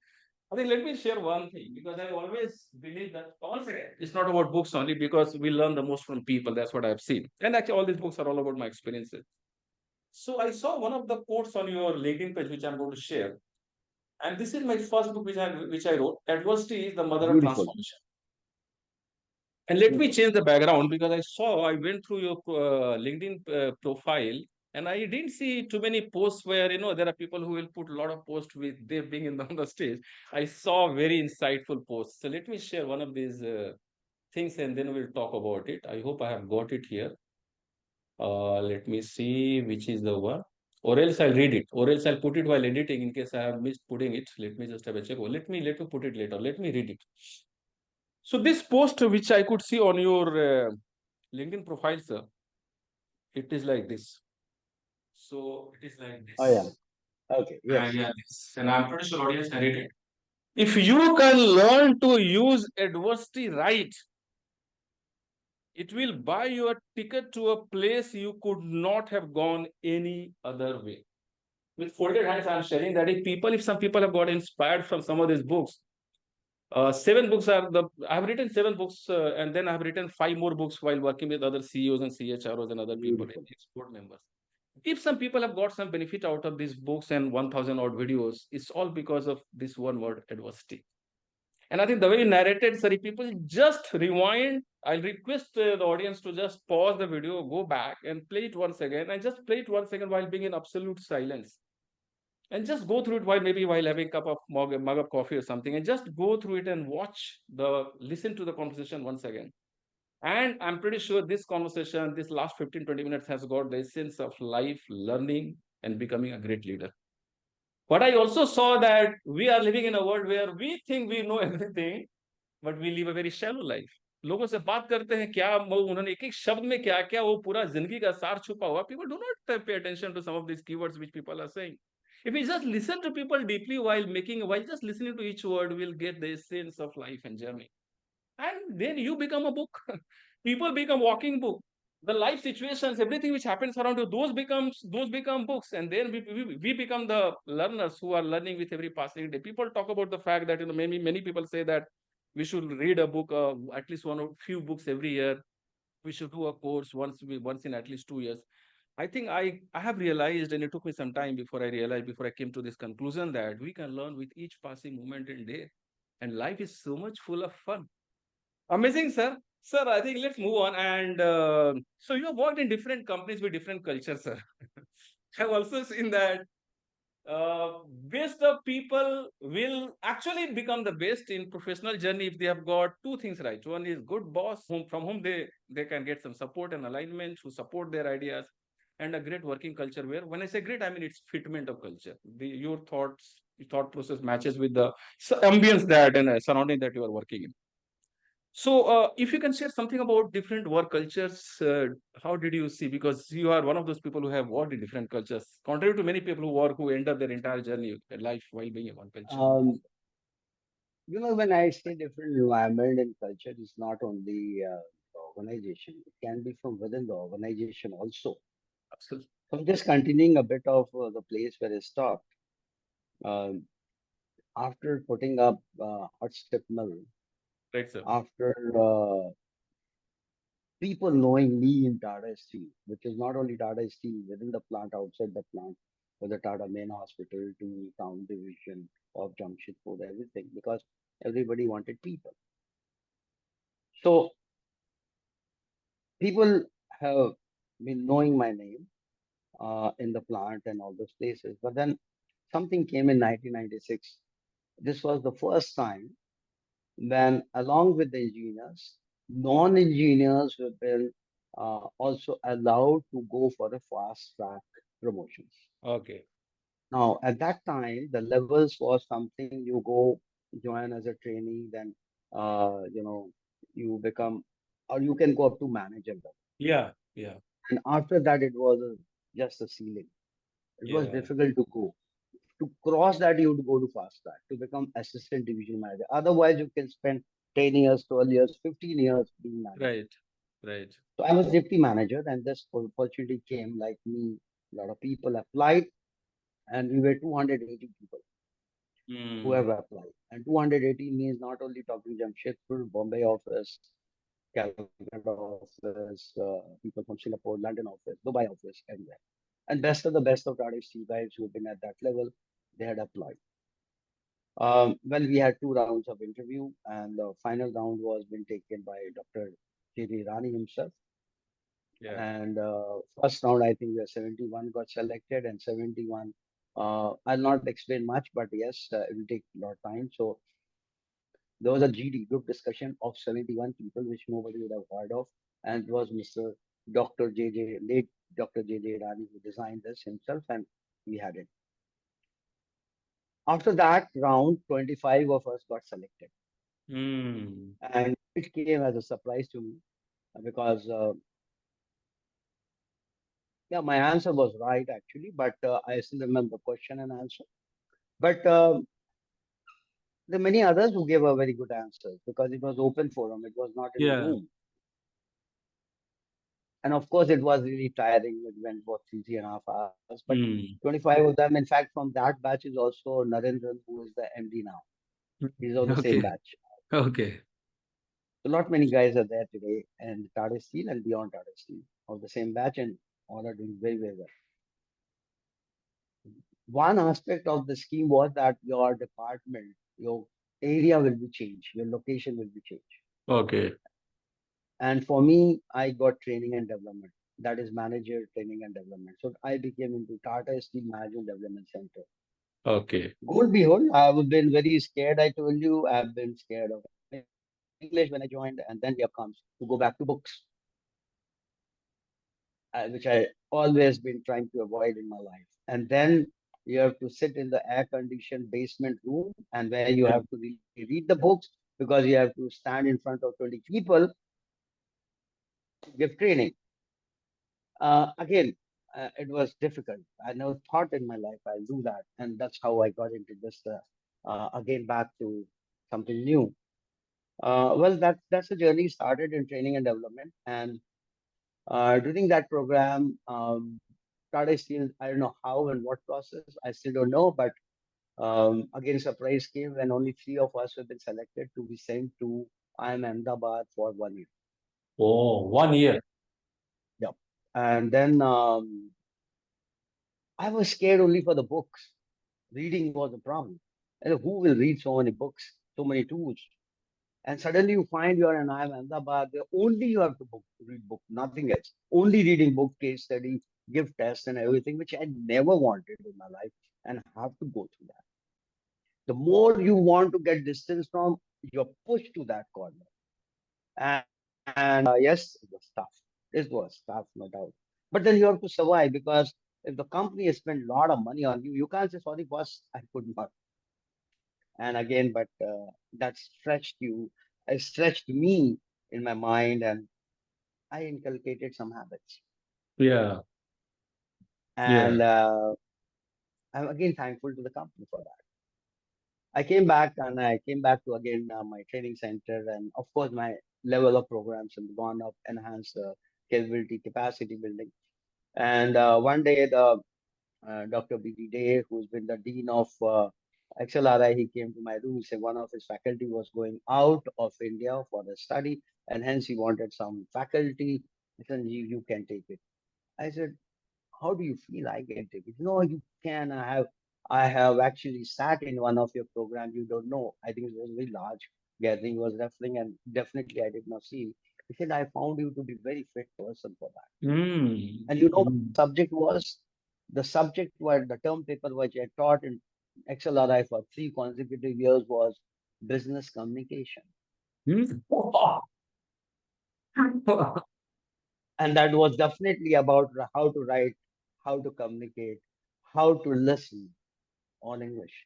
I think let me share one thing, because I always believe that once again, it's not about books only, because we learn the most from people. That's what I've seen. And actually, all these books are all about my experiences. So I saw one of the quotes on your LinkedIn page, which I'm going to share. And this is my first book which I wrote. Adversity is the mother of Beautiful, transformation. And let me beautiful. change the background because I went through your LinkedIn profile, and I didn't see too many posts where, there are people who will put a lot of posts with they being on the stage. I saw very insightful posts. So let me share one of these things and then we'll talk about it. I hope I have got it here. Let me see which is the one. Or else I'll read it. Or else I'll put it while editing in case I have missed putting it. Let me just have a check. Let me put it later. Let me read it. So this post, which I could see on your LinkedIn profile, sir, it is like this. So it is like Oh yeah. this. Okay. And Yes. yeah, this. And I'm pretty sure audience narrated. If you can learn to use adversity right, it will buy you a ticket to a place you could not have gone any other way. With folded hands, I'm sharing that if some people have got inspired from some of these books, seven books are the I have written seven books, and then I have written five more books while working with other CEOs and CHROs and other people, Beautiful. board members. If some people have got some benefit out of these books and 1,000 odd videos, it's all because of this one word adversity. And I think the way you narrated, sorry, people just rewind. I'll request the audience to just pause the video, go back and play it once again, and just play it once again while being in absolute silence. And just go through it while maybe while having a mug of coffee or something, and just go through it and listen to the conversation once again. And I'm pretty sure this conversation, this last 15-20 minutes has got the essence of life, learning, and becoming a great leader. But I also saw that we are living in a world where we think we know everything, but we live a very shallow life. लोगों से बात करते हैं क्या उन्होंने एक एक शब्द में क्या क्या वो पूरा जिंदगी का सार छुपा हुआ. People do not pay attention to some of these keywords which people are saying. If we just listen to people deeply while just listening to each word, we'll get the essence of life and journey. And then you become a book. People become walking book. The life situations, everything which happens around you, those become books. And then we become the learners who are learning with every passing day. People talk about the fact that many people say that we should read a book, at least one or few books every year. We should do a course once in at least 2 years. I think I have realized, and it took me some time before I came to this conclusion, that we can learn with each passing moment and day. And life is so much full of fun. Amazing, sir. Sir, I think let's move on. And so you have worked in different companies with different cultures, sir. I've also seen that best of people will actually become the best in professional journey if they have got two things right. One is good boss from whom they can get some support and alignment, who support their ideas, and a great working culture where, when I say great, I mean it's fitment of culture. Your thought process matches with the ambience that and surrounding that you are working in. So, if you can share something about different work cultures, how did you see? Because you are one of those people who have worked in different cultures, contrary to many people who end up their entire journey in life while being in one culture. Um, when I say different environment and culture, it's not only the organization. It can be from within the organization also. Absolutely. So I'm just continuing a bit of the place where I stopped. Um, After putting up hot strip mill, Right, sir. after people knowing me in Tata Steel, which is not only Tata Steel within the plant, outside the plant, for the Tata main hospital to town division of Jamshedpur, everything, because everybody wanted people. So people have been knowing my name in the plant and all those places. But then something came in 1996. This was the first time when, along with the engineers, non-engineers have been also allowed to go for the fast track promotions. Okay. Now, at that time, the levels was something you go join as a trainee, then you become, or you can go up to manager level. Yeah. Yeah. And after that, it was just a ceiling. It was Yeah. difficult to go. To cross that, you would go to fast track to become assistant division manager. Otherwise, you can spend 10 years, 12 years, 15 years being manager. Right. Right. So I was deputy manager, and this opportunity came like me. A lot of people applied, and we were 280 people who Mm. have applied. And 280 means not only talking Jamshedpur, Bombay office, Calcutta office, people from Singapore, London office, Dubai office, everywhere. And best of Tata Steel guys who have been at that level, they had applied. Well, we had two rounds of interview, and the final round was been taken by Dr. J.J. Rani himself. Yeah. And first round, I think we 71 got selected, and 71. I'll not explain much, but yes, it will take a lot of time. So there was a GD group discussion of 71 people, which nobody would have heard of, and it was Mr. Dr. J.J. late Dr. J.J. Rani who designed this himself, and we had it. After that round, 25 of us got selected. Hmm. And it came as a surprise to me because, yeah, my answer was right actually, but I still remember the question and answer. But there are many others who gave a very good answer because it was open forum. It was not in a Yeah. room. And of course, it was really tiring. It went for 3.5 hours. But Hmm. 25 of them, in fact, from that batch is also Narendran, who is the MD now. He's on the same Okay. batch. Okay. So not many guys are there today, and Tata Steel and beyond Tata Steel of the same batch, and all are doing very, very well. One aspect of the scheme was that your department, your area will be changed, your location will be changed. Okay. And for me, I got training and development. That is manager training and development. So I became into Tata Steel Management Development Center. Okay. Good behold, I've been very scared. I told you, I've been scared of English when I joined, and then here comes to go back to books, which I always been trying to avoid in my life. And then you have to sit in the air-conditioned basement room, and where you Yeah. have to really read the books because you have to stand in front of 20 people to give training. Again, it was difficult. I never thought in my life I'll do that, and that's how I got into this. Again, back to something new. Well, that's a journey started in training and development, and during that program, Tata Steel, I don't know how and what process, I still don't know, but again, surprise came when only three of us have been selected to be sent to IIM Ahmedabad for 1 year. Oh, 1 year. Yep. And then I was scared only for the books. Reading was a problem. And who will read so many books, so many tools? And suddenly you find you're in IIM Ahmedabad, where only you have to read book, nothing else. Only reading book, case study, give tests and everything, which I never wanted in my life and have to go through that. The more you want to get distance from, you're pushed to that corner. And yes, it was tough. It was tough, no doubt. But then you have to survive because if the company has spent a lot of money on you, you can't say, sorry, boss, I could not. And again, but that stretched you, stretched me in my mind, and I inculcated some habits. Yeah. Yeah. And I'm again thankful to the company for that. I came back and I came back to again my training center, and of course my level of programs have gone up, enhanced capability, capacity building. And one day the Dr. B.D. Day, who's been the dean of XLRI, he came to my room. He said one of his faculty was going out of India for the study, and hence he wanted some faculty. He said, you can take it. I said, how do you feel? I can take it. No, you can. I have actually sat in one of your programs. You don't know. I think it was a very large gathering. He was referring, and definitely I did not see him. He said, I found you to be very fit person for that. Hmm. And you know what Hmm. the subject was? The subject where the term paper which I taught in XLRI for 3 consecutive years was business communication. Hmm. And that was definitely about how to write, how to communicate, how to listen on English.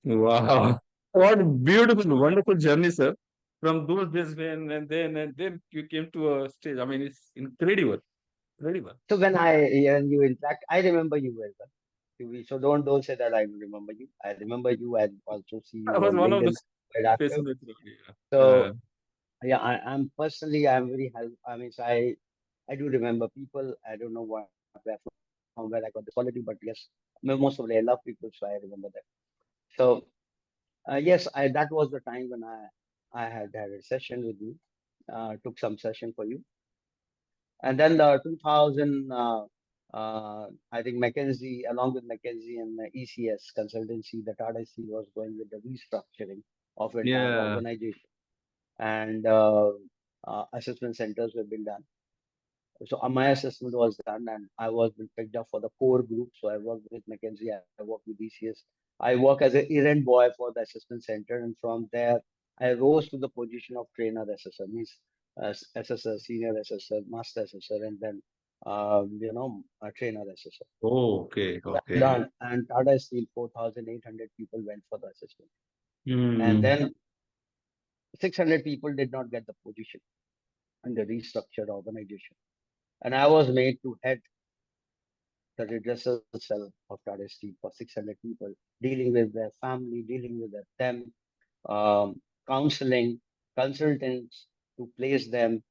Wow. What a beautiful, wonderful journey, sir. From those days when and then you came to a stage. I mean, it's incredible. Incredible. So when you interact, I remember you very well. So don't say that I don't remember you. I remember you. I also see you I was on one of the LinkedIn quite active. facilitators. Yeah. So yeah, I'm personally I'm very help. I mean, so I do remember people. I don't know where from where I got this quality, but yes, most of I love people, so I remember that. So yes, I that was the time when I had a session with you. Took some session for you, and then the 2000. I think McKinsey, along with McKinsey and ECS consultancy, the Tata Steel was going with the restructuring of entire Yeah. organization, and assessment centers have been done. So my assessment was done, and I was been picked up for the core group. So I worked with McKinsey, I worked with ECS. I work as an errand boy for the assessment center, and from there I rose to the position of trainer assessor, means assessor, senior assessor, master assessor, and then a trainer assessor. Oh, okay. And, Okay. Tata Steel 4,800 people went for the assessment, and Hmm. then 600 people did not get the position in the restructured organization. And I was made to head the redressal cell of Tata Steel for 600 people, dealing with their family, dealing with them, counseling, consultants to place them,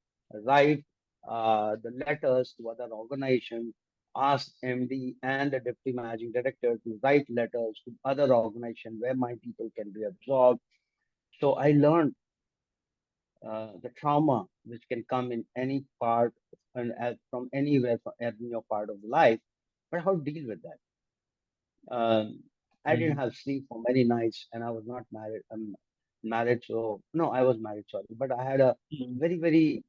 write the letters to other organizations, ask MD and the deputy managing director to write letters to other organizations where my people can be absorbed. So I learned the trauma which can come in any part and from anywhere from any part of life, but how to deal with that. Um, I didn't Mm. have sleep for many nights, and I was not married. Married, so no, I was married. Sorry, but I had a Mm. very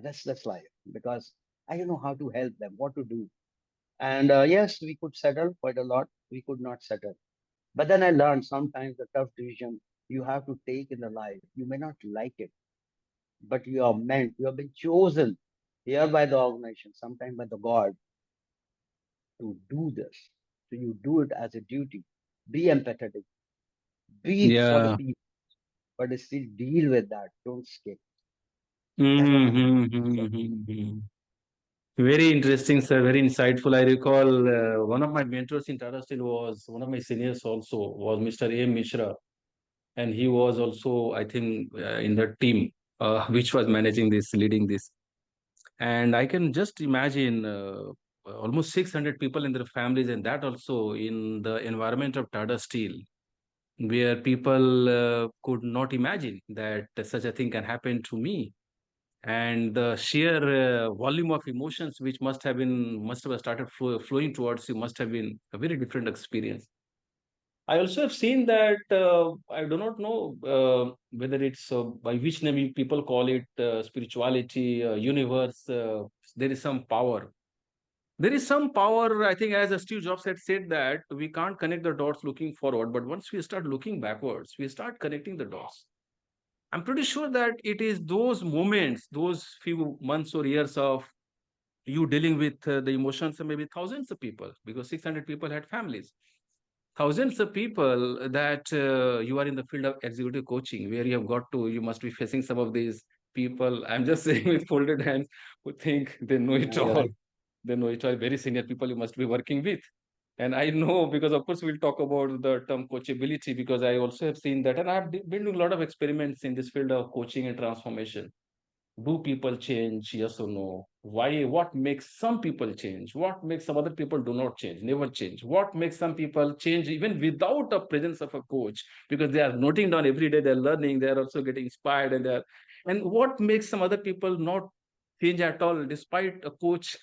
restless life because I didn't know how to help them, what to do. And yes, we could settle quite a lot. We could not settle, but then I learned sometimes the tough decision you have to take in the life. You may not like it, but you are meant. You have been chosen here by the organization, sometimes by the God, to do this. So you do it as a duty. Be empathetic. Be for the Yeah. people, but still deal with that. Don't skip. That's what I have. Mm-hmm. Very interesting, sir. Very insightful. I recall one of my mentors in Tata Steel was one of my seniors also was Mr. A. Mishra, and he was also, I think, in the team which was managing this, leading this. And I can just imagine almost 600 people in their families, and that also in the environment of Tata Steel, where people could not imagine that such a thing can happen to me. And the sheer volume of emotions which must have started flowing towards you must have been a very different experience. I also have seen that I do not know whether it's by which name people call it spirituality, universe. There is some power. There is some power. I think, as Steve Jobs had said, that we can't connect the dots looking forward, but once we start looking backwards, we start connecting the dots. I'm pretty sure that it is those moments, those few months or years of you dealing with the emotions of maybe thousands of people, because 600 people had families, thousands of people that you are in the field of executive coaching, where you have got to, you must be facing some of these people. I'm just saying with folded hands, who think they know it You're all. right. They know it all. Very senior people you must be working with. And I know, because of course we'll talk about the term coachability, because I also have seen that, and I've been doing a lot of experiments in this field of coaching and transformation. Do people change? Yes or no? Why? What makes some people change? What makes some other people do not change, never change? What makes some people change even without a presence of a coach, because they are noting down every day, they're learning, they're also getting inspired, and what makes some other people not change at all despite a coach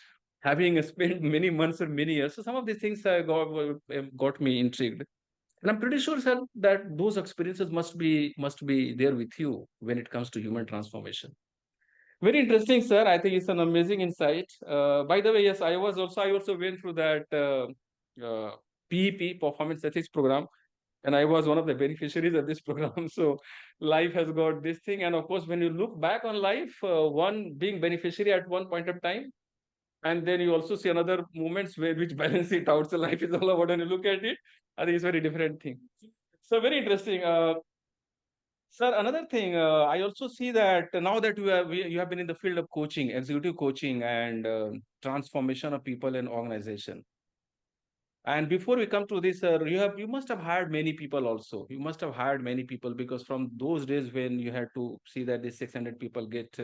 having spent many months or many years? So some of these things got me intrigued. And I'm pretty sure, sir, that those experiences must be there with you when it comes to human transformation. Very interesting, sir. I think it's an amazing insight. By the way, yes, I also went through that PEP, Performance Ethics Program, and I was one of the beneficiaries of this program. So life has got this thing, and of course, when you look back on life, one being beneficiary at one point of time, and then you also see another moments where which balance it out. So life is all about when you look at it. I think it's very different thing. So very interesting. Sir, another thing, I also see that now that you have been in the field of coaching, executive coaching, and transformation of people and organization. And before we come to this, sir, you must have hired many people also. You must have hired many people, because from those days when you had to see that these 600 people get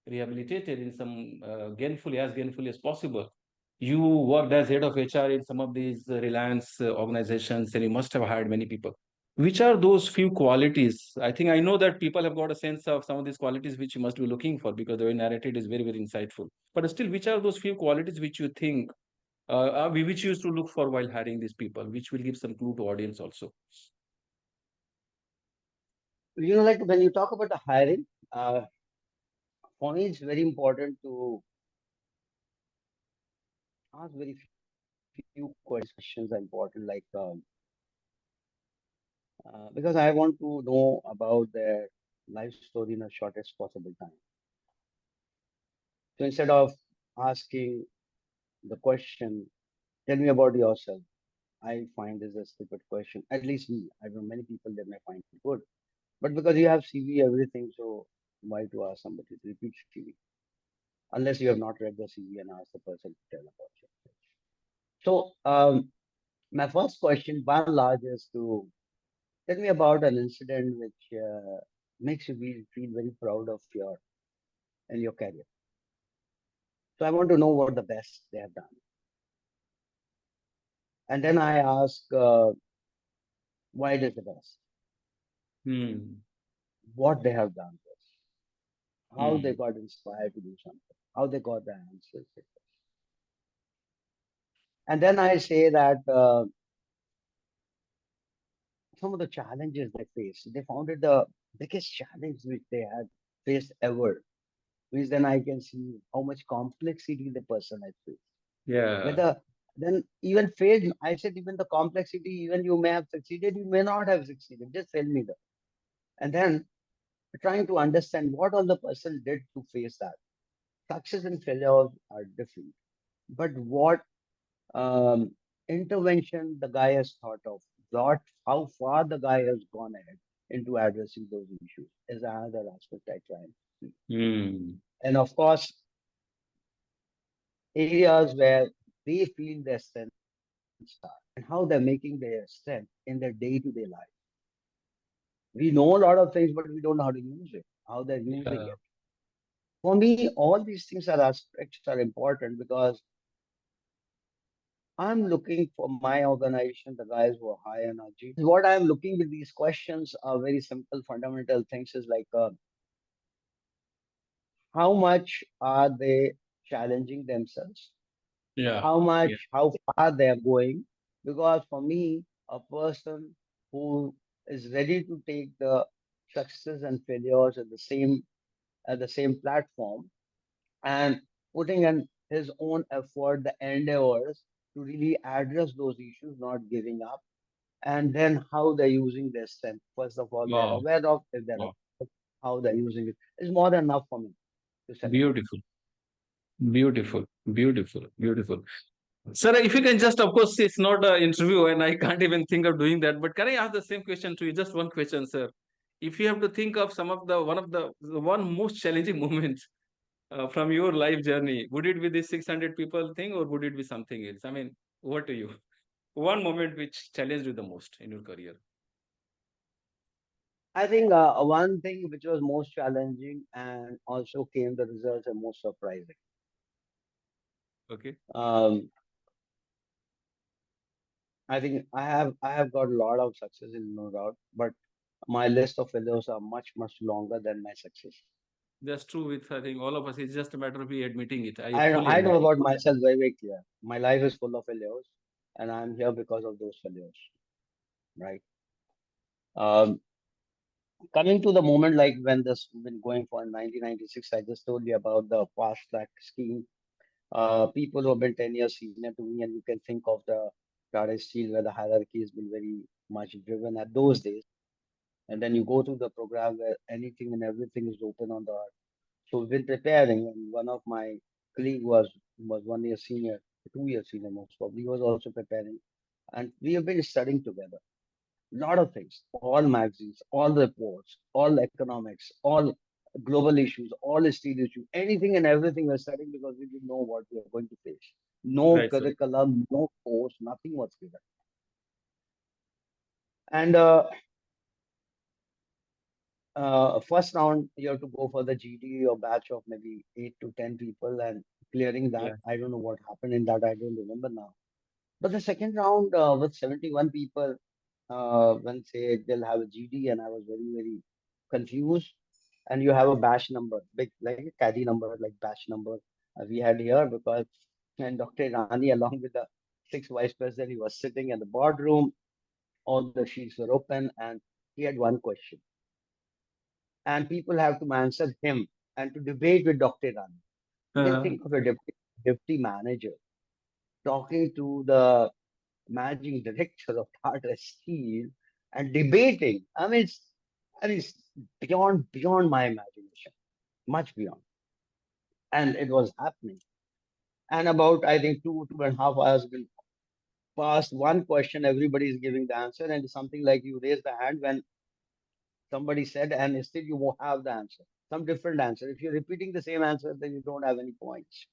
rehabilitated in some gainfully as possible. You worked as head of HR in some of these Reliance organizations, and you must have hired many people. Which are those few qualities? I think I know that people have got a sense of some of these qualities which you must be looking for, because the way narrated is very, very insightful. But still, which are those few qualities which you think, which you used to look for while hiring these people, which will give some clue to audience also? Like when you talk about the hiring, uh, for me, it's very important to ask very few questions. These questions are important, like because I want to know about their life story in the shortest possible time. So instead of asking the question, tell me about yourself, I find this a stupid question. At least me. I don't know many people they may find it good. But because you have CV, everything, so why to ask somebody to repeat CV? Unless you have not read the CV and ask the person to tell about you. So, my first question, by and large, is to tell me about an incident which makes you feel very proud of your in your career. So I want to know what the best they have done, and then I ask why it is the best, Hmm. what they have done, first, how they Hmm. got inspired to do something, how they got the answers, and then I say that some of the challenges they faced. They found it the biggest challenge which they had faced ever. Which then I can see how much complexity the person has faced. Yeah. Whether then even failed, I said even the complexity, even you may have succeeded, you may not have succeeded. Just tell me that. And then trying to understand what all the person did to face that. Success and failures are different. But what um, intervention the guy has thought of, not how far the guy has gone ahead into addressing those issues is another aspect I try and see. Hmm. And of course, areas where they feel their strengths are and how they're making their strength in their day-to-day life. We know a lot of things, but we don't know how to use it, how they're using Yeah. it. For me, all these things are aspects are important because I'm looking for my organization, the guys who are high energy. What I'm looking with these questions are very simple, fundamental things is like how much are they challenging themselves? Yeah. How Yeah. much, how far they are going? Because for me, a person who is ready to take the success and failures at the same platform and putting in his own effort, the endeavors to really address those issues, not giving up, and then how they're using their strength. First of all, they're Wow. aware of if they're Wow. how they're using it is more than enough for me to celebrate. Beautiful. Beautiful. Beautiful. Beautiful. Sir, if you can just, of course, it's not an interview and I can't even think of doing that, but can I ask the same question to you? Just one question, sir. If you have to think of the one most challenging moment from your life journey, would it be this 600 people thing or would it be something else? I mean, what to you? One moment which challenged you the most in your career. I think one thing which was most challenging and also came the results are most surprising. Okay. Um, I think I have got a lot of success in no doubt, but my list of failures are much longer than my success. That's true with, I think, all of us. It's just a matter of me admitting it. I fully I admit know it. about myself very clear. My life is full of failures, and I'm here because of those failures, right? Um, Coming to the moment like when this been going for in 1996, I just told you about the fast track scheme. People who have been 10 years senior to me, and you can think of the Tata Steel where the hierarchy has been very much driven at those days. And then you go to the program where anything and everything is open on the earth. So we've been preparing, and one of my colleague was 1 year senior, 2 years senior most probably. He was also preparing, and we have been studying together. Lot of things, all magazines, all reports, all economics, all global issues, all steel issues, anything and everything we're studying because we didn't know what we are going to face. No Right, sir. curriculum, no course, nothing was given. And first round, you have to go for the GD or batch of maybe 8 to 10 people and clearing that. Yeah. I don't know what happened in that. I don't remember now. But the second round with 71 people, when say they'll have a GD, and I was very confused. And you have a batch number, big like a caddy number, like batch number we had here because and Dr. Rani along with the six vice president, he was sitting in the boardroom. All the sheets were open, and he had one question, and people have to answer him and to debate with Dr. Rani. Just Uh, think of a deputy manager talking to the managing director of Tata Steel and debating. I mean, it's beyond my imagination, much beyond. And it was happening. And about I think 2.5 hours been passed. One question, everybody is giving the answer, and it's something like you raise the hand when somebody said, and still you won't have the answer, some different answer. If you're repeating the same answer, then you don't have any points.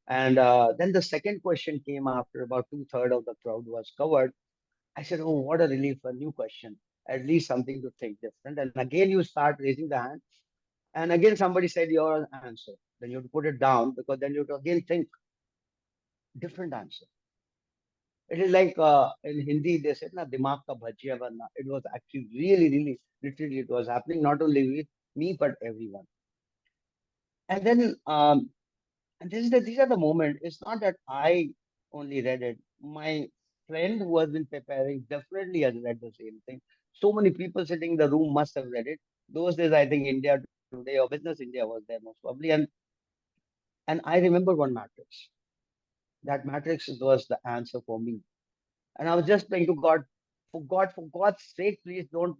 And then the second question came after about two-thirds of the crowd was covered. I said, oh, what a relief, a new question, at least something to think different. And again, you start raising the hand. And again, somebody said your answer. Then you have to put it down because then you have to again think different answer. It is like in Hindi, they said, na, dimag ka bhajia banna. It was actually really, really, literally, it was happening not only with me, but everyone. And then, and these are the moments. It's not that I only read it. My friend who has been preparing definitely has read the same thing. So many people sitting in the room must have read it. Those days, I think India Today or Business India was there most probably. And I remember one matrix. That matrix was the answer for me. And I was just praying to God, for God's sake, please don't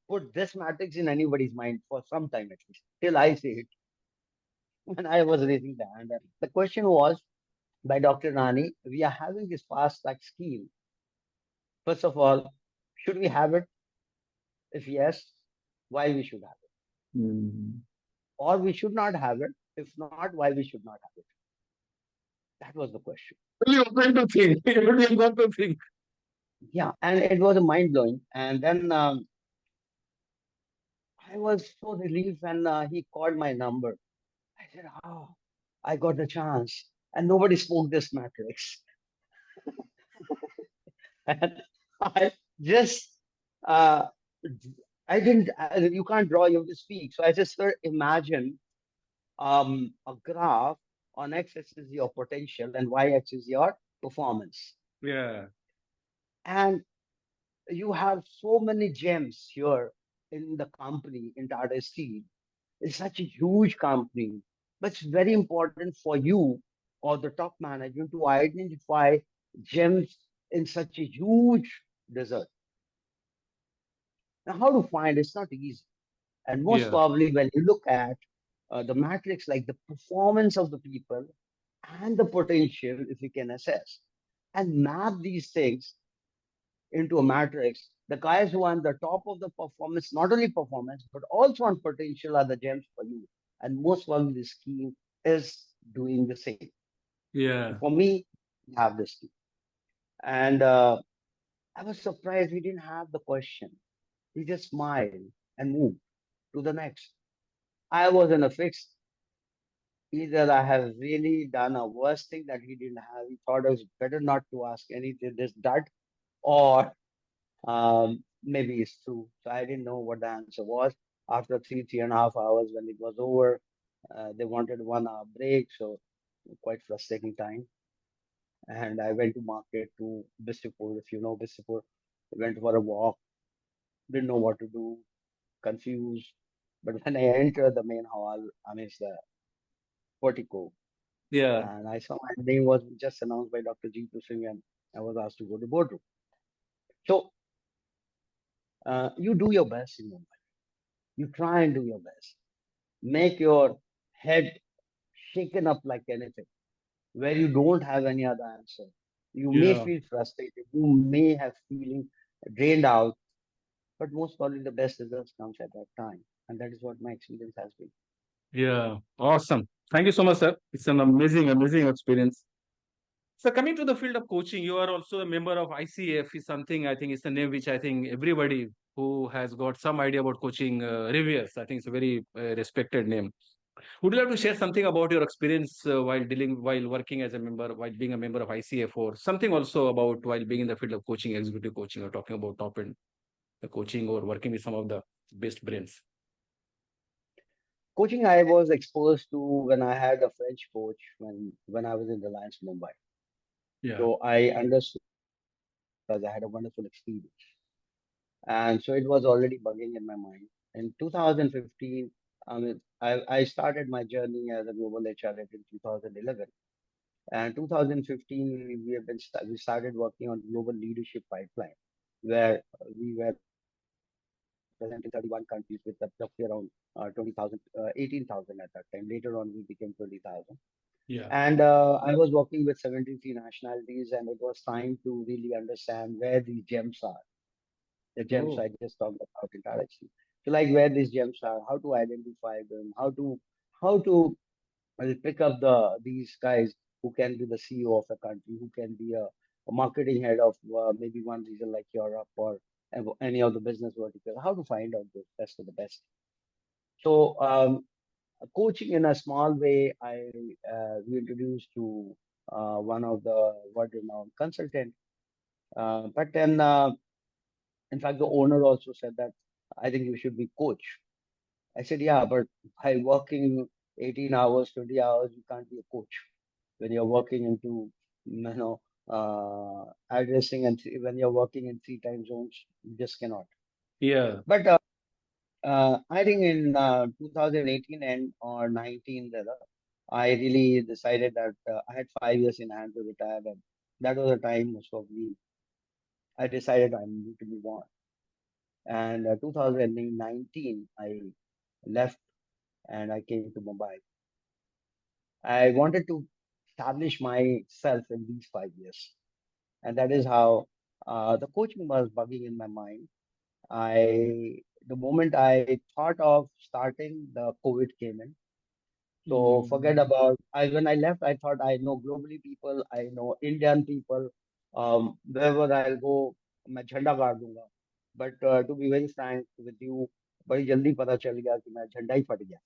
put this matrix in anybody's mind for some time at least, till I say it. And I was raising the hand. The question was by Dr. Rani, we are having this fast track scheme. First of all, should we have it? If yes, why we should have it? Mm. Or we should not have it. If not, why we should not have it? That was the question. Really open to think. Really open to think. Yeah, and it was a mind blowing. And then I was so relieved when he called my number. I said, oh, I got the chance. And nobody spoke this matrix. And I just, uh, you can't draw, you have to speak. So I just imagine a graph on x-axis is your potential and y-axis is your performance. Yeah. And you have so many gems here in the company, in Tata Steel. It's such a huge company, but it's very important for you or the top management to identify gems in such a huge desert. Now, how to find it's not easy. And most Yeah. probably, when you look at the matrix, like the performance of the people and the potential, if you can assess and map these things into a matrix, the guys who are on the top of the performance, not only performance, but also on potential are the gems for you. And most probably the scheme is doing the same. So Yeah. for me, we have this scheme. And I was surprised we didn't have the question. We just smiled and moved to the next. I was in a fix. Either I have really done a worse thing that he didn't have. He thought it was better not to ask anything, this, that, or maybe it's true. So I didn't know what the answer was. After 3.5 hours, when it was over, they wanted 1 hour break. So quite frustrating time. And I went to market to Bistipur. If you know Bistipur, I went for a walk. Didn't know what to do. Confused. But when I entered the main hall, I mean, it's the portico, Yeah. and I saw my name was just announced by Dr. Jeetu Singh, and I was asked to go to boardroom. So you do your best in Mumbai. You try and do your best. Make your head shaken up like anything, where you don't have any other answer. You may Yeah. feel frustrated. You may have feeling drained out, but most probably the best results comes at that time, and that is what my experience has been. Yeah. Awesome. Thank you so much, sir. It's an amazing, amazing experience. So coming to the field of coaching, you are also a member of ICF is something I think is the name which I think everybody who has got some idea about coaching reveres. I think it's a very respected name. Would you like to share something about your experience while working as a member, while being a member of ICF, or something also about while being in the field of coaching, executive coaching, or talking about top end the coaching or working with some of the best brains? Coaching I was exposed to when I had a French coach when I was in Reliance Mumbai. Yeah. So I understood because I had a wonderful experience. And so it was already bugging in my mind. In 2015, I started my journey as a global HR rep in 2011. And 2015, we started working on global leadership pipeline, where we were present in 31 countries with roughly around 20,000, 18,000 at that time. Later on, we became 20,000. Yeah. And I was working with 73 nationalities, and it was time to really understand where the gems are the gems Oh, I just talked about in Tata Steel. So like where these gems are, how to identify them, how to pick up these guys who can be the CEO of a country, who can be a marketing head of maybe one region like Europe or any of the business vertical. How to find out the best of the best. So coaching in a small way, I we introduced to one of the world-renowned consultant. But then, in fact, the owner also said that I think you should be coach. I said, yeah, but by working 18 hours, 20 hours, you can't be a coach. When you're working into, addressing and when you're working in three time zones, you just cannot. yeah. But I think in 2018 and or 19, rather, I really decided that I had 5 years in hand to retire, and that was the time most probably I decided I need to move on. And 2019, I left and I came to Mumbai. I wanted to establish myself in these 5 years, and that is how the coaching was bugging in my mind. The moment I thought of starting, the COVID came in. So forget Mm. about when I left, I thought I know globally people, I know Indian people. Wherever I'll go, मैं झंडा गाड़ दूंगा. But to be very frank with you, बड़ी जल्दी पता चल गया कि मैं झंडा ही फट गया.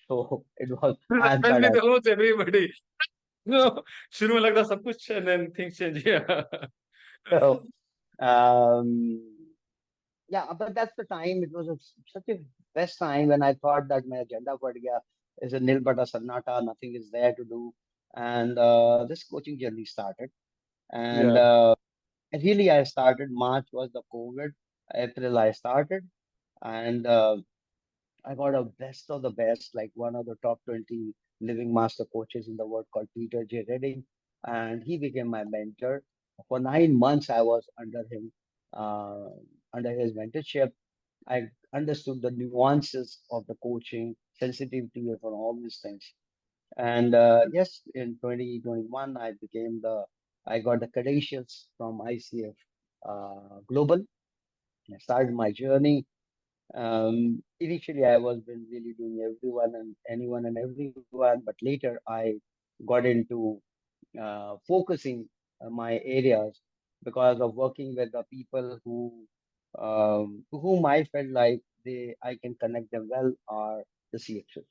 So it was as As bad with as. almost everybody. No, शुरू में लगता सब कुछ and then things change. Yeah. So, um, yeah, but that's the time. It was such a best time when I thought that my agenda for gaya is a nil bata sannata, nothing is there to do, and this coaching journey started. And Yeah. really, I started. March was the COVID. April, I started, and I got a best of the best, like one of the top 20 living master coaches in the world called Peter J. Redding. And he became my mentor. For 9 months, I was uh, under his mentorship. I understood the nuances of the coaching, sensitivity of all these things. And yes, in 2021, I got the credentials from ICF Global. I started my journey. Initially, I was been really doing everyone and anyone and everyone, but later I got into focusing my areas because of working with the people to whom I felt like I can connect them well are the CXOs,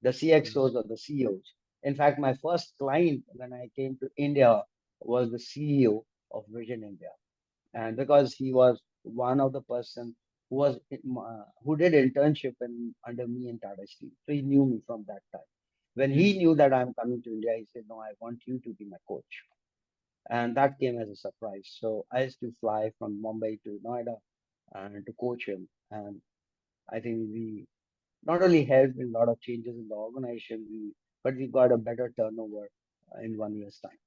the CXOs or the CEOs. In fact, my first client when I came to India was the CEO of Vision India, and because he was one of the person who did internship under me in Tata Steel, so he knew me from that time. When he Mm. knew that I'm coming to India, he said, "No, I want you to be my coach," and that came as a surprise. So I used to fly from Mumbai to Noida and to coach him, and I think we not only helped in a lot of changes in the organization, but we got a better turnover in 1 year's time,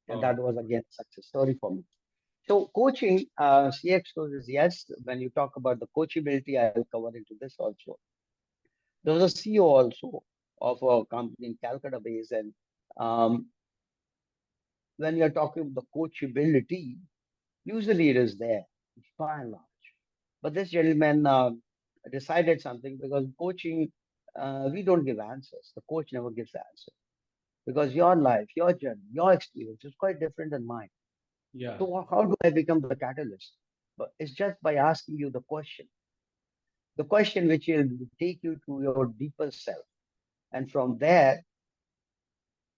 and that Oh. was again a success story for me. So coaching, CX courses, yes. When you talk about the coachability, I'll cover into this also. There was a CEO also of a company in Calcutta base, and um, when you're talking about the coachability, usually it is there, by and large. But this gentleman decided something because coaching, we don't give answers. The coach never gives the answer because your life, your journey, your experience is quite different than mine. Yeah. So how do I become the catalyst? But it's just by asking you the question which will take you to your deeper self. And from there,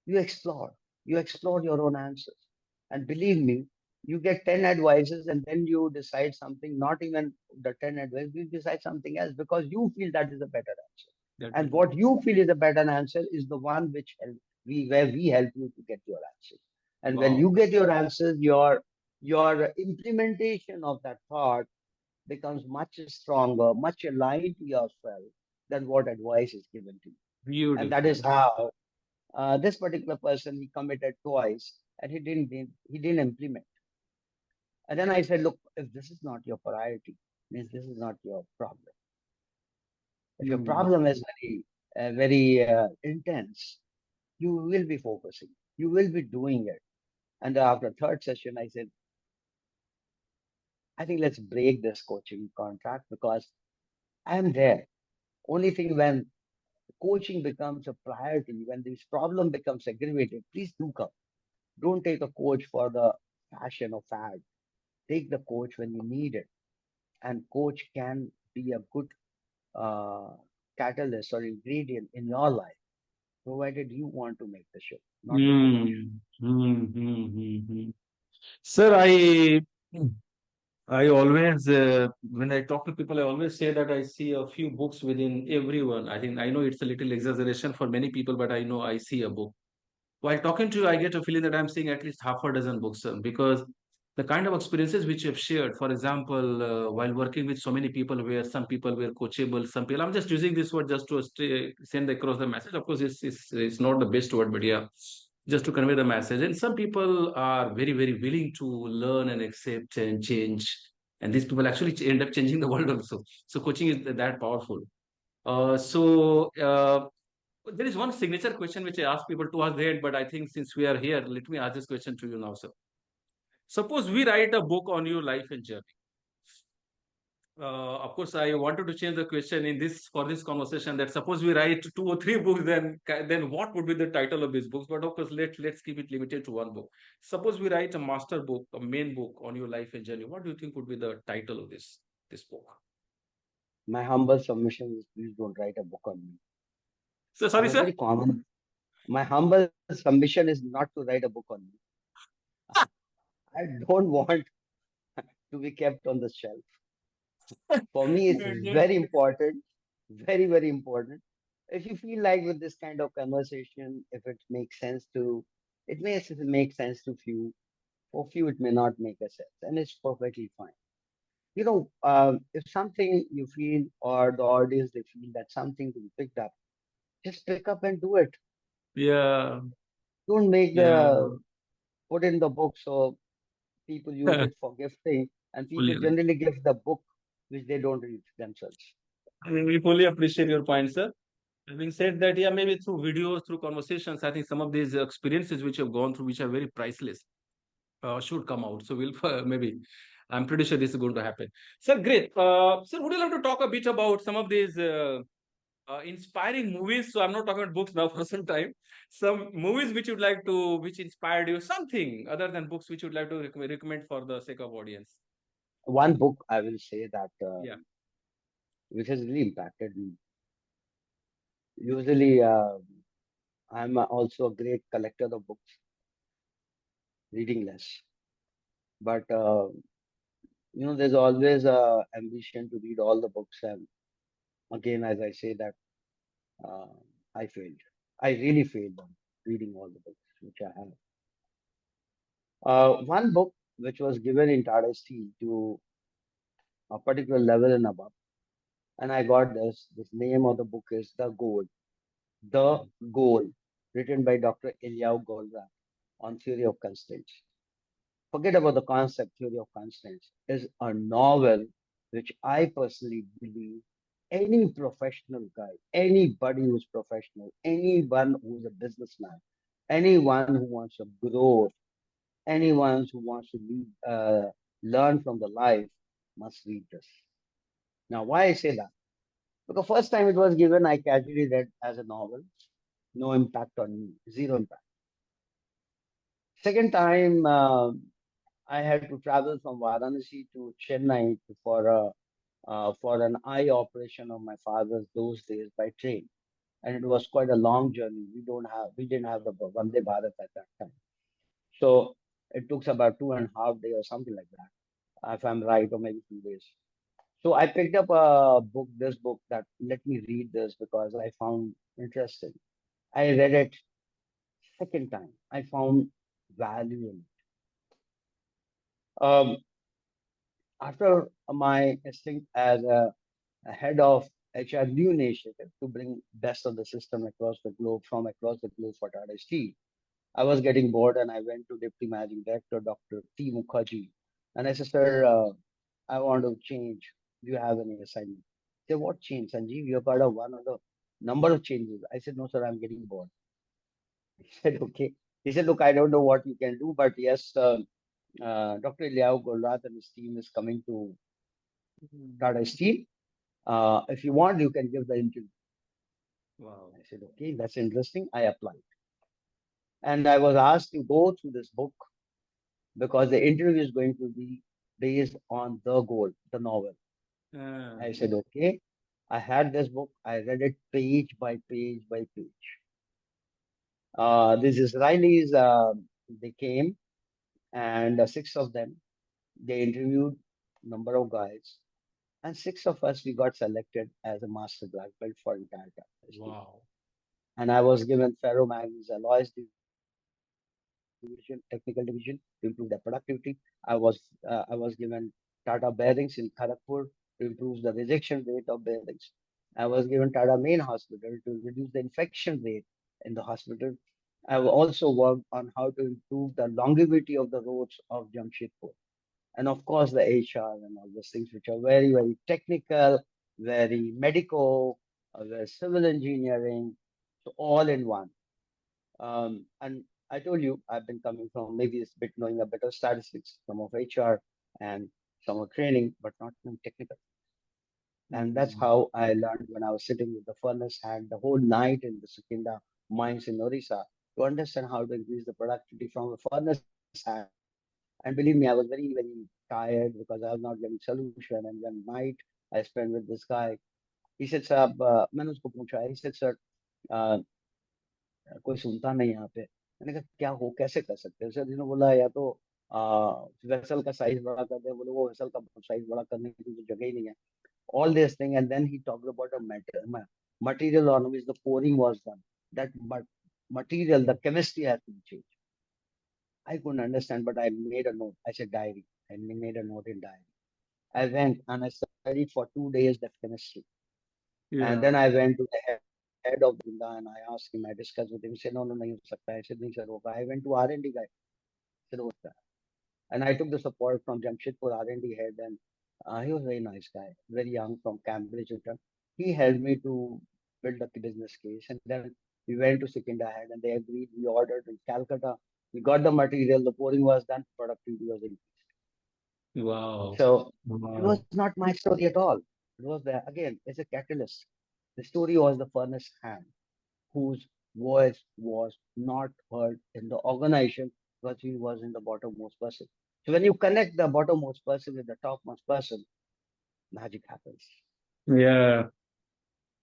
you explore. You explore your own answers. And believe me, you get 10 advices and then you decide something, not even the 10 advice, you decide something else because you feel that is a better answer. That And will be. what you feel is a better answer is the one where we help you to get your answers. And when Wow. you get your answers, your implementation of that thought becomes much stronger, much aligned to yourself than what advice is given to you. And that Beautiful. is how this particular person he committed twice and he didn't implement. And then I said, look, if this is not your priority, means this is not your problem. If your Mm. problem is very intense, you will be focusing, you will be doing it. And after third session, I said, I think let's break this coaching contract because I am there. Only thing when coaching becomes a priority, when this problem becomes aggravated, please do come. Don't take a coach for the fashion or fad. Take the coach when you need it. And coach can be a good uh, catalyst or ingredient in your life, provided you want to make the shift, not the coach. Hmm. Hmm. Hmm. Hmm. Hmm. Sir, I always, when I talk to people, I always say that I see a few books within everyone. I think I know it's a little exaggeration for many people, but I know I see a book. While talking to you, I get a feeling that I'm seeing at least half a dozen books, because the kind of experiences which you have shared, for example, while working with so many people, where some people were coachable, some people, I'm just using this word just to send across the message. Of course, it's not the best word, but yeah, just to convey the message. And some people are very, very willing to learn and accept and change. And these people actually end up changing the world also. So coaching is that powerful. There is one signature question which I ask people to ask there, but I think since we are here, let me ask this question to you now, sir. Suppose we write a book on your life and journey. Of course, I wanted to change the question in this for this conversation, that suppose we write two or three books, then what would be the title of these books? But of course, let's keep it limited to one book. Suppose we write a master book, a main book on your life and journey. What do you think would be the title of this book? My humble submission is please don't write a book on me. So I'm sorry, a sir. very common. My humble submission is not to write a book on me. I don't want to be kept on the shelf. For me, it's very important, very, very important. If you feel like with this kind of conversation, if it makes sense to, it may make sense to few. For few, it may not make a sense, and it's perfectly fine. If something you feel or the audience they feel that something to be picked up, just pick up and do it. Yeah, Don't make yeah. the put in the book so people use it for gifting, and people Fully, generally give the book which they don't read themselves. we fully appreciate your point, sir. Having said that, yeah, maybe through videos, through conversations, I think some of these experiences which you've gone through, which are very priceless, should come out. So we'll maybe, I'm pretty sure this is going to happen. Sir, great. Sir, would you like to talk a bit about some of these inspiring movies? So I'm not talking about books now for some time. Some movies which you'd like to, which inspired you, something other than books which you'd like to recommend for the sake of audience. One book I will say that Yeah. which has really impacted me. Usually, I'm also a great collector of books, reading less, but there's always a ambition to read all the books. And again, as I say that uh, I failed. I really failed on reading all the books which I have. One book which was given in Tata Steel to a particular level and above, and I got this. This name of the book is The Goal, written by Dr. Eliyahu Goldratt on theory of constraints. Forget about the concept theory of constraints. Is a novel which I personally believe any professional guy, anybody who's professional, anyone who's a businessman, anyone who wants to grow, anyone who wants to learn from the life must read this. Now, why I say that? Because first time it was given, I casually read as a novel, no impact on me, zero impact. Second time, I had to travel from Varanasi to Chennai for an eye operation of my father's those days by train, and it was quite a long journey. We didn't have the Vande Bharat at that time, so it took about 2.5 days or something like that, if I'm right, or maybe 2 days. So I picked up this book that let me read this because I found interesting. I read it second time. I found value in it. After my stint as a head of HR new initiative to bring best of the system across the globe from across the globe for Tata Steel, I was getting bored and I went to Deputy Managing Director Dr. T. Mukherjee and I said, Sir, I want to change. Do you have any assignment? He said, what change, Sanjeev? You're part of one of the number of changes. I said, no, sir, I'm getting bored. He said, okay. He said, look, I don't know what you can do, but yes, Dr. Liao Golrat and his team is coming to Tata Mm. Steel. If you want, you can give the interview. Wow. I said, okay, that's interesting. I applied. And I was asked to go through this book because the interview is going to be based on The Goal, the novel. Uh, I said, okay. I had this book. I read it page by page by page. These Israelis, they came and six of them, they interviewed number of guys. And six of us, we got selected as a master black belt for entire Tata. wow. And I was given ferromanganese alloys division, technical division to improve the productivity. I was given Tata bearings in Kharagpur to improve the rejection rate of bearings. I was given Tata main hospital to reduce the infection rate in the hospital. I also worked on how to improve the longevity of the roads of Jamshedpur. And of course, the HR and all those things, which are very, very technical, very medical, very civil engineering, so all in one. And I told you, I've been coming from maybe it's bit knowing a bit of statistics, some of HR and some of training, but not knowing technical. And that's Mm. how I learned when I was sitting with the furnace hand the whole night in the Sukinda mines in Orissa to understand how to increase the productivity from the furnace hand. And believe me, I was very, very tired because I was not getting solution. And when night I spent with this guy, he said, "Sir, मैंने उसको पूछा." He said, "Sir, uh, कोई सुनता नहीं यहाँ पे." मैंने कहा क्या हो कैसे कर सकते हैं सर जिन्होंने बोला या तो वेसल का साइज बड़ा कर दे बोले वो वेसल का साइज बड़ा करने की तो जगह ही नहीं है all this thing and then he talked about a material on which the pouring was done that material the chemistry has to be changed. I couldn't understand but I made a note. I said diary. I made a note in diary. I went and I studied for 2 days that chemistry. And then Yeah. I went to the head of the Sukinda and I asked him, I discussed with him. He said, no, no, nahi ho sakta. I said, nahi, sir, hoga. I went to R&D guy. I said, ho sakta. And I took the support from Jamshedpur R&D head, and he was a very nice guy, very young from Cambridge, Uttar. He helped me to build up the business case, and then we went to Secunda head, and they agreed. We ordered in Calcutta. We got the material. The pouring was done. Productivity was increased. Wow. So it Wow. was not my story at all. It was there again. It's a catalyst. The story was the furnace hand whose voice was not heard in the organization because he was in the bottommost person. So when you connect the bottommost person with the topmost person, magic happens. Yeah.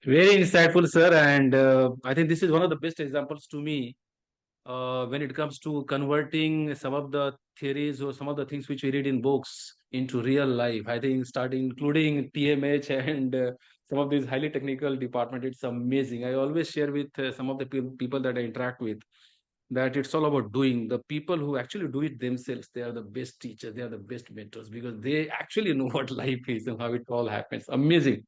Very insightful, sir. And I think this is one of the best examples to me when it comes to converting some of the theories or some of the things which we read in books into real life. I think starting including TMH and some of these highly technical department, it's amazing. I always share with some of the people that I interact with that it's all about doing. The people who actually do it themselves, they are the best teachers, they are the best mentors because they actually know what life is and how it all happens. Amazing.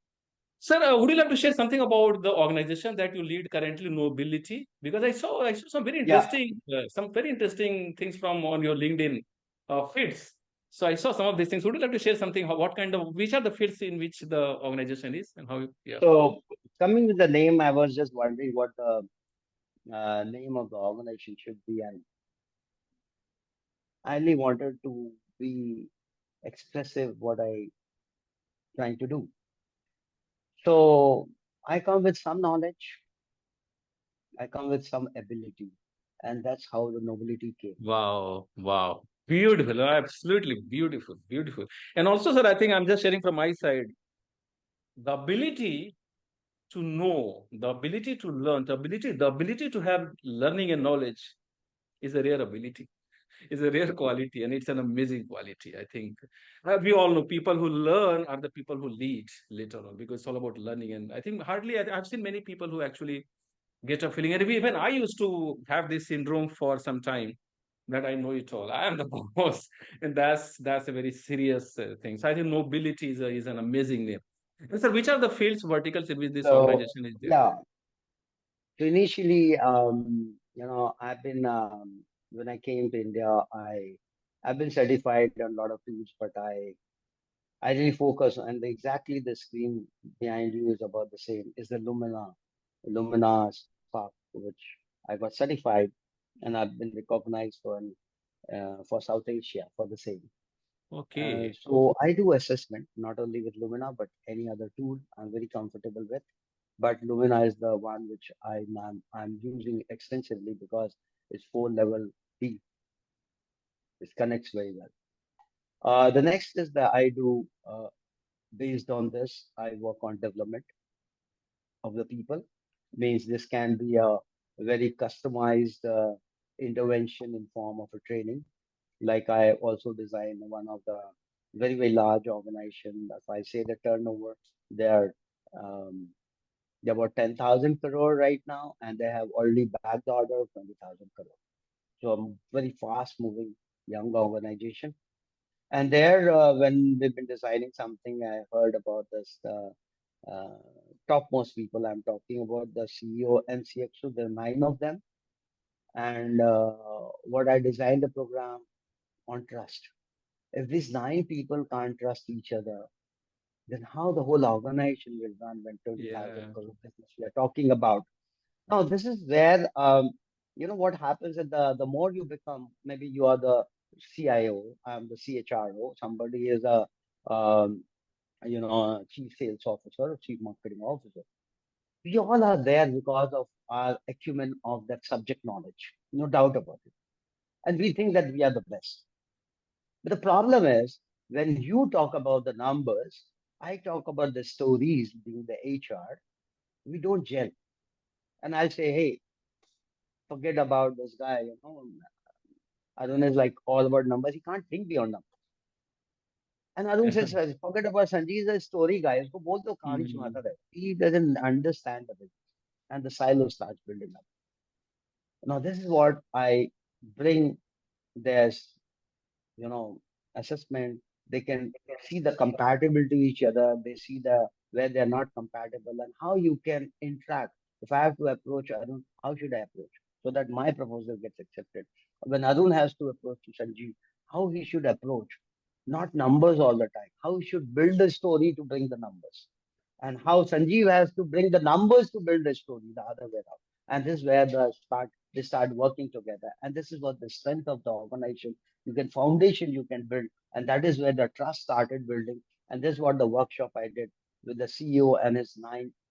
Sir, would you like to share something about the organization that you lead currently, Nobility? Because I saw Yeah. some very interesting things from on your LinkedIn feeds. So I saw some of these things. Would you like to share something? What kind of which are the fields in which the organization is and how? Yeah. So coming with the name, I was just wondering what the name of the organization should be, and I really wanted to be expressive what I trying to do. So I come with some knowledge, I come with some ability, and that's how the nobility came. Wow. Wow. Beautiful. Absolutely beautiful. Beautiful. And also, sir, I think I'm just sharing from my side the ability to know, the ability to learn, the ability to have learning and knowledge is a rare ability, is a rare quality, and it's an amazing quality. I think we all know people who learn are the people who lead later on because it's all about learning. And I think I've seen many people who actually get a feeling. And even I used to have this syndrome for some time that I know it all. I am the boss, and that's a very serious thing. So I think nobility is an amazing name. And sir, which are the fields verticals in which this So organization is there? yeah, so initially, I've been when I came to India, I've been certified on a lot of tools, but I really focus on exactly the screen behind you is about the same. Is the Lumina Spark, which I got certified, and I've been recognized for. for South Asia for the same. Okay. So I do assessment not only with Lumina but any other tool I'm very comfortable with. But Lumina is the one which I'm using extensively because it's 4 level deep. It connects very well. The next is that I do based on this. I work on development of the people. Means this can be a very customized intervention in form of a training. Like I also designed one of the very large organization. If I say the turnover, they are um, they're about 10,000 crore right now, and they have already backed the order of 20,000 crore. So a very fast moving young organization. And there, when we've been designing something, I heard about this uh, topmost people. I'm talking about the CEO and CXO. There are 9 of them, and what I designed the program on trust. If these 9 people can't trust each other, then how the whole organization will run when 20,000 Yeah. crore business we are talking about? Now, this is where what happens is the more you become, maybe you are the CIO, I'm the CHRO, somebody is a chief sales officer, chief marketing officer. We all are there because of our acumen of that subject knowledge, no doubt about it. And we think that we are the best. But the problem is when you talk about the numbers, I talk about the stories being the HR, we don't gel. And I'll say, hey, forget about this guy, Arun is like all about numbers. He can't think beyond numbers. And Arun says, forget about Sanjeev is a story guy. उसको बोल दो कहानी Hmm. सुनाता रहे. He doesn't understand the business. And the silo starts building up. Now, this is what I bring this, you know, assessment. They can see the compatibility each other. They see the where they're not compatible and how you can interact. If I have to approach Arun, how should I approach so that my proposal gets accepted? When Arun has to approach to Sanjeev, how he should approach, not numbers all the time. How he should build a story to bring the numbers and how Sanjeev has to bring the numbers to build the story the other way around. And this is where they start working together. And this is what the strength of the organization, you can foundation you can build. And that is where the trust started building. And this is what the workshop I did with the CEO and his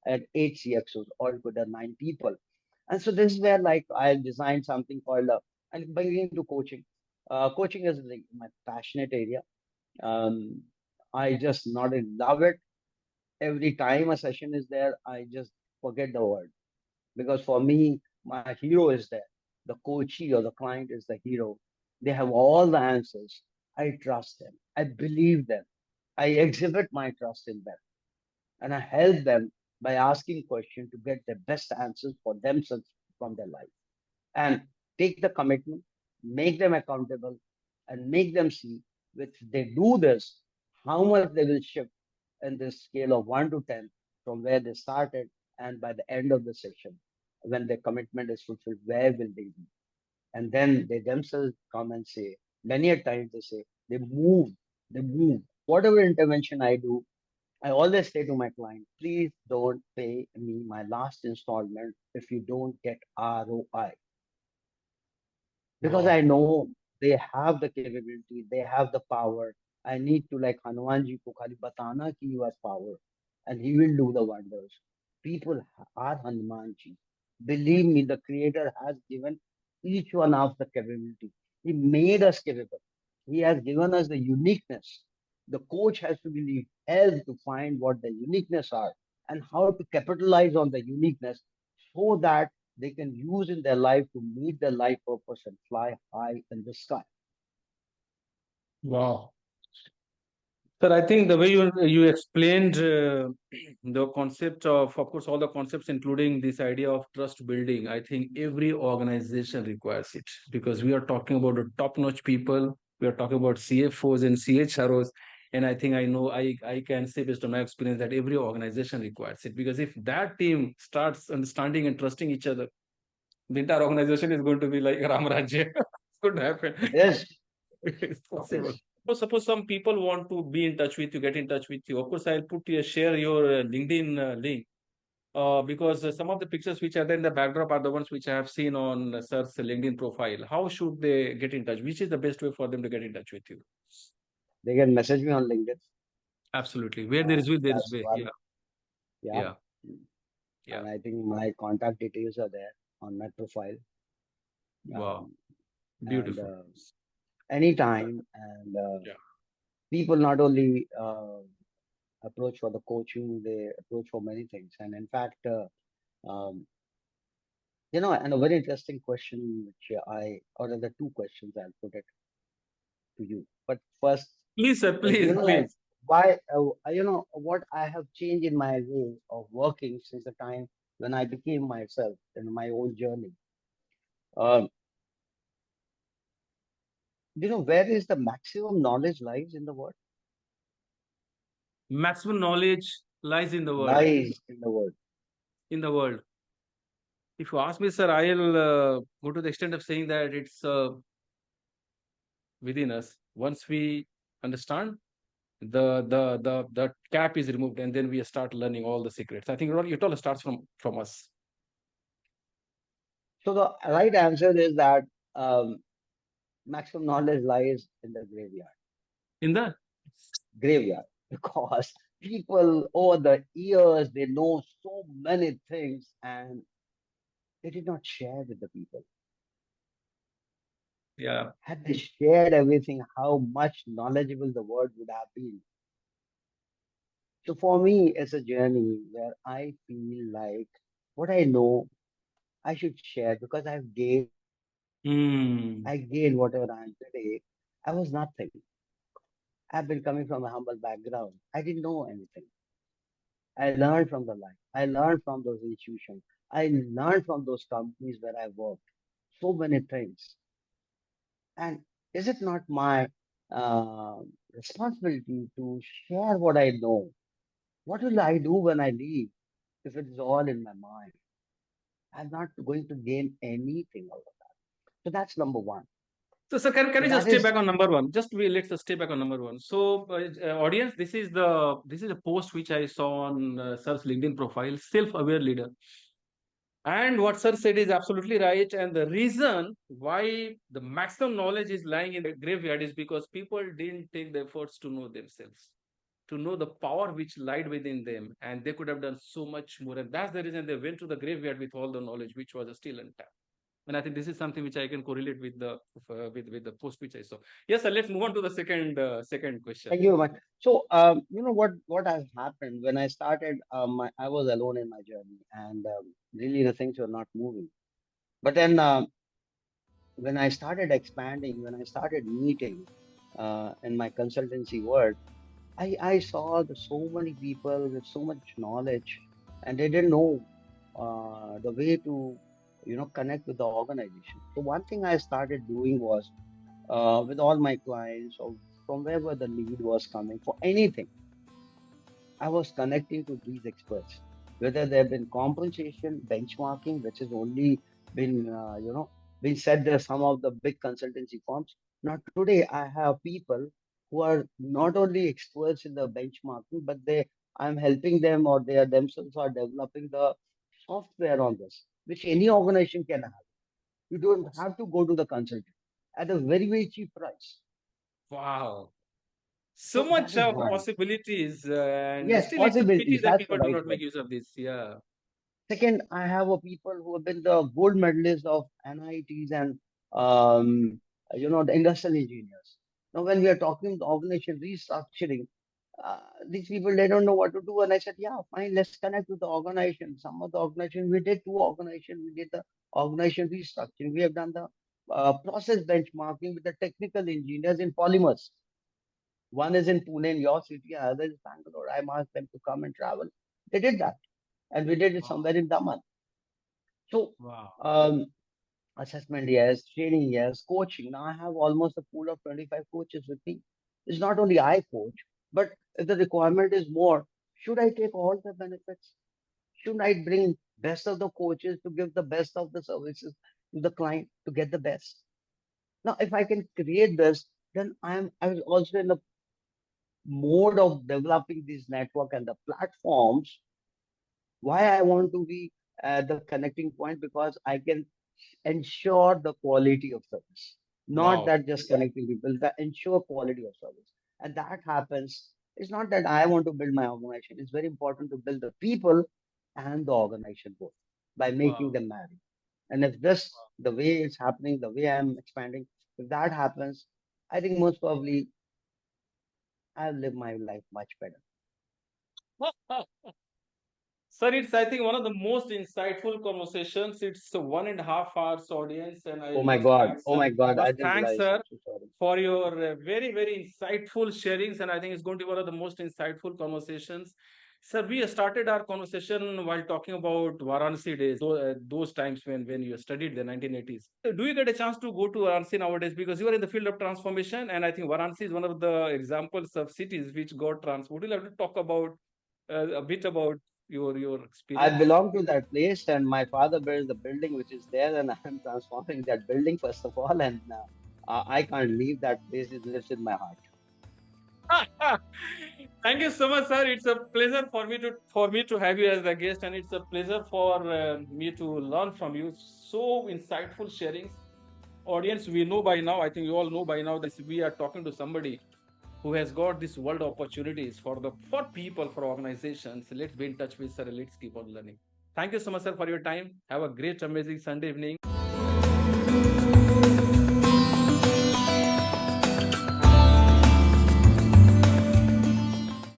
8 CXOs, all put 9 people. And so this is where like I designed something called and bringing to coaching. Coaching is like my passionate area. Um, I just not in love it every time a session is there, I just forget the word. Because for me, my hero is there. The coachee or the client is the hero. They have all the answers. I trust them. I believe them. I exhibit my trust in them. And I help them by asking questions to get the best answers for themselves from their life and take the commitment, make them accountable, and make them see if they do this, how much they will shift in this scale of 1 to 10 from where they started. And by the end of the session, when their commitment is fulfilled, where will they be? And then they themselves come and say, many a times they say, they move. Whatever intervention I do, I always say to my client, please don't pay me my last installment if you don't get ROI because Wow. I know they have the capability, they have the power. I need to like Hanuman ji ko khali batana ki you have power, and he will do the wonders. People are Hanuman ji. Believe me, the Creator has given each one of the capability. He made us capable. He has given us the uniqueness. The coach has to be helped to find what the uniqueness are and how to capitalize on the uniqueness so that they can use in their life to meet their life purpose and fly high in the sky. Wow. Sir, I think the way you explained the concept of course, all the concepts, including this idea of trust building, I think every organization requires it because we are talking about the top-notch people. We are talking about CFOs and CHROs, and I think I can say based on my experience that every organization requires it because if that team starts understanding and trusting each other, the entire organization is going to be like Ram Rajya. It's going to happen. Yes, It's possible. yes. So suppose some people want to be in touch with you, get in touch with you. Of course, I'll share your LinkedIn link. because some of the pictures which are there in the backdrop are the ones which I have seen on sir's LinkedIn profile. How should they get in touch? Which is the best way for them to get in touch with you? They can message me on LinkedIn. Absolutely. Where there is will, there is That's way. Yeah. one. Yeah. Yeah. Yeah. And I think my contact details are there on my profile. Wow. Um, and Beautiful. anytime, and Yeah. people not only approach for the coaching, they approach for many things. And in fact, um, and a very interesting question, which or the two questions I'll put it to you. But first, Please, sir. Please, like please. why, what I have changed in my way of working since the time when I became myself in my own journey. Um, where is the maximum knowledge lies in the world? Maximum knowledge lies in the world. Lies in the world. In the world. If you ask me, sir, I'll go to the extent of saying that it's within us. Once we understand, the cap is removed, and then we start learning all the secrets. I think it all starts from us. So the right answer is that um, maximum knowledge lies in the graveyard. In the Graveyard, because people over the years they know so many things and they did not share with the people. Yeah. Had they shared everything, how much knowledgeable the world would have been. So for me, it's a journey where I feel like what I know I should share because I've gained. Hmm. I gained whatever I am today. I was nothing. I've been coming from a humble background. I didn't know anything. I learned from the life. I learned from those institutions. I learned from those companies where I worked. So many things. And is it not my uh, responsibility to share what I know? What will I do when I leave if it is all in my mind? I'm not going to gain anything out of that. So that's number one. So, sir, can So you just that stay is, back on number one? Just let's just stay back on number one. So, audience, this is a post which I saw on sir's LinkedIn profile. Self-aware leader. And what sir said is absolutely right. And the reason why the maximum knowledge is lying in the graveyard is because people didn't take the efforts to know themselves, to know the power which lied within them, and they could have done so much more. And that's the reason they went to the graveyard with all the knowledge which was still untapped. And I think this is something which I can correlate with the with the post which I saw. Yes, sir. Let's move on to the second question. thank you very much. So, what has happened when I started, I was alone in my journey and really the things were not moving. But then when I started expanding, when I started meeting in my consultancy world, I saw so many people with so much knowledge, and they didn't know the way to, connect with the organization. So one thing I started doing was with all my clients or from wherever the lead was coming for anything, I was connecting to these experts, whether there have been compensation, benchmarking, which has only been, been said there some of the big consultancy firms. Now today I have people who are not only experts in the benchmarking, but I'm helping them or they are themselves are developing the software on this, which any organization can have. You don't have to go to the consultant at a very, very cheap price. Wow. So So that much is of one. possibilities, and Yes, still it's a pity possibilities. that That's the people do right not make word. use of this. Yeah. Second, I have a people who have been the gold medalists of NITs and um, the industrial engineers. Now, when we are talking the organization restructuring, these people they don't know what to do, and I said, yeah, fine, let's connect with the organization. Some of the organization we did two organization, we did the organization restructuring. We have done the process benchmarking with the technical engineers in polymers. One is in Pune in your city, other is Bangalore. I asked them to come and travel. They did that, and we did it Wow. somewhere in Daman. So, Wow. um, assessment, yes, training, yes, coaching. Now I have almost a pool of 25 coaches with me. It's not only I coach, but if the requirement is more, should I take all the benefits? Should I bring best of the coaches to give the best of the services to the client to get the best? Now, if I can create this, then I was also in the mode of developing this network and the platforms Why I want to be the connecting point? Because I can ensure the quality of service, not Wow. that just connecting people, that ensure quality of service. And that happens. It's not that I want to build my organization. It's very important to build the people and the organization both by making Wow. them marry. And if this, the way it's happening, the way I'm expanding, if that happens, I think most probably I'll live my life much better. Sir, it's I think one of the most insightful conversations. It's a 1.5 hours audience, and I Oh my God. Oh my God. I must didn't thank realize. sir I'm so sorry. for your very insightful sharings, and I think it's going to be one of the most insightful conversations. Sir, we started our conversation while talking about Varanasi days, those times when you studied the 1980s. Do you get a chance to go to Varanasi nowadays? Because you are in the field of transformation, and I think Varanasi is one of the examples of cities which got transformed. Would you like to talk about a bit about your I experience? belong to that place, and my father built the building which is there, and I'm transforming that building first of all, and I can't leave that place. It lives in my heart. Thank you so much, sir. It's a pleasure for me to have you as a guest, and it's a pleasure for me to learn from you. So insightful sharings. Audience, we know by now. I think you all know by now that we are talking to somebody who has got this world opportunities for people, for organizations. Let's be in touch with sir. Let's keep on learning. Thank you so much, sir, for your time. Have a great, amazing Sunday evening.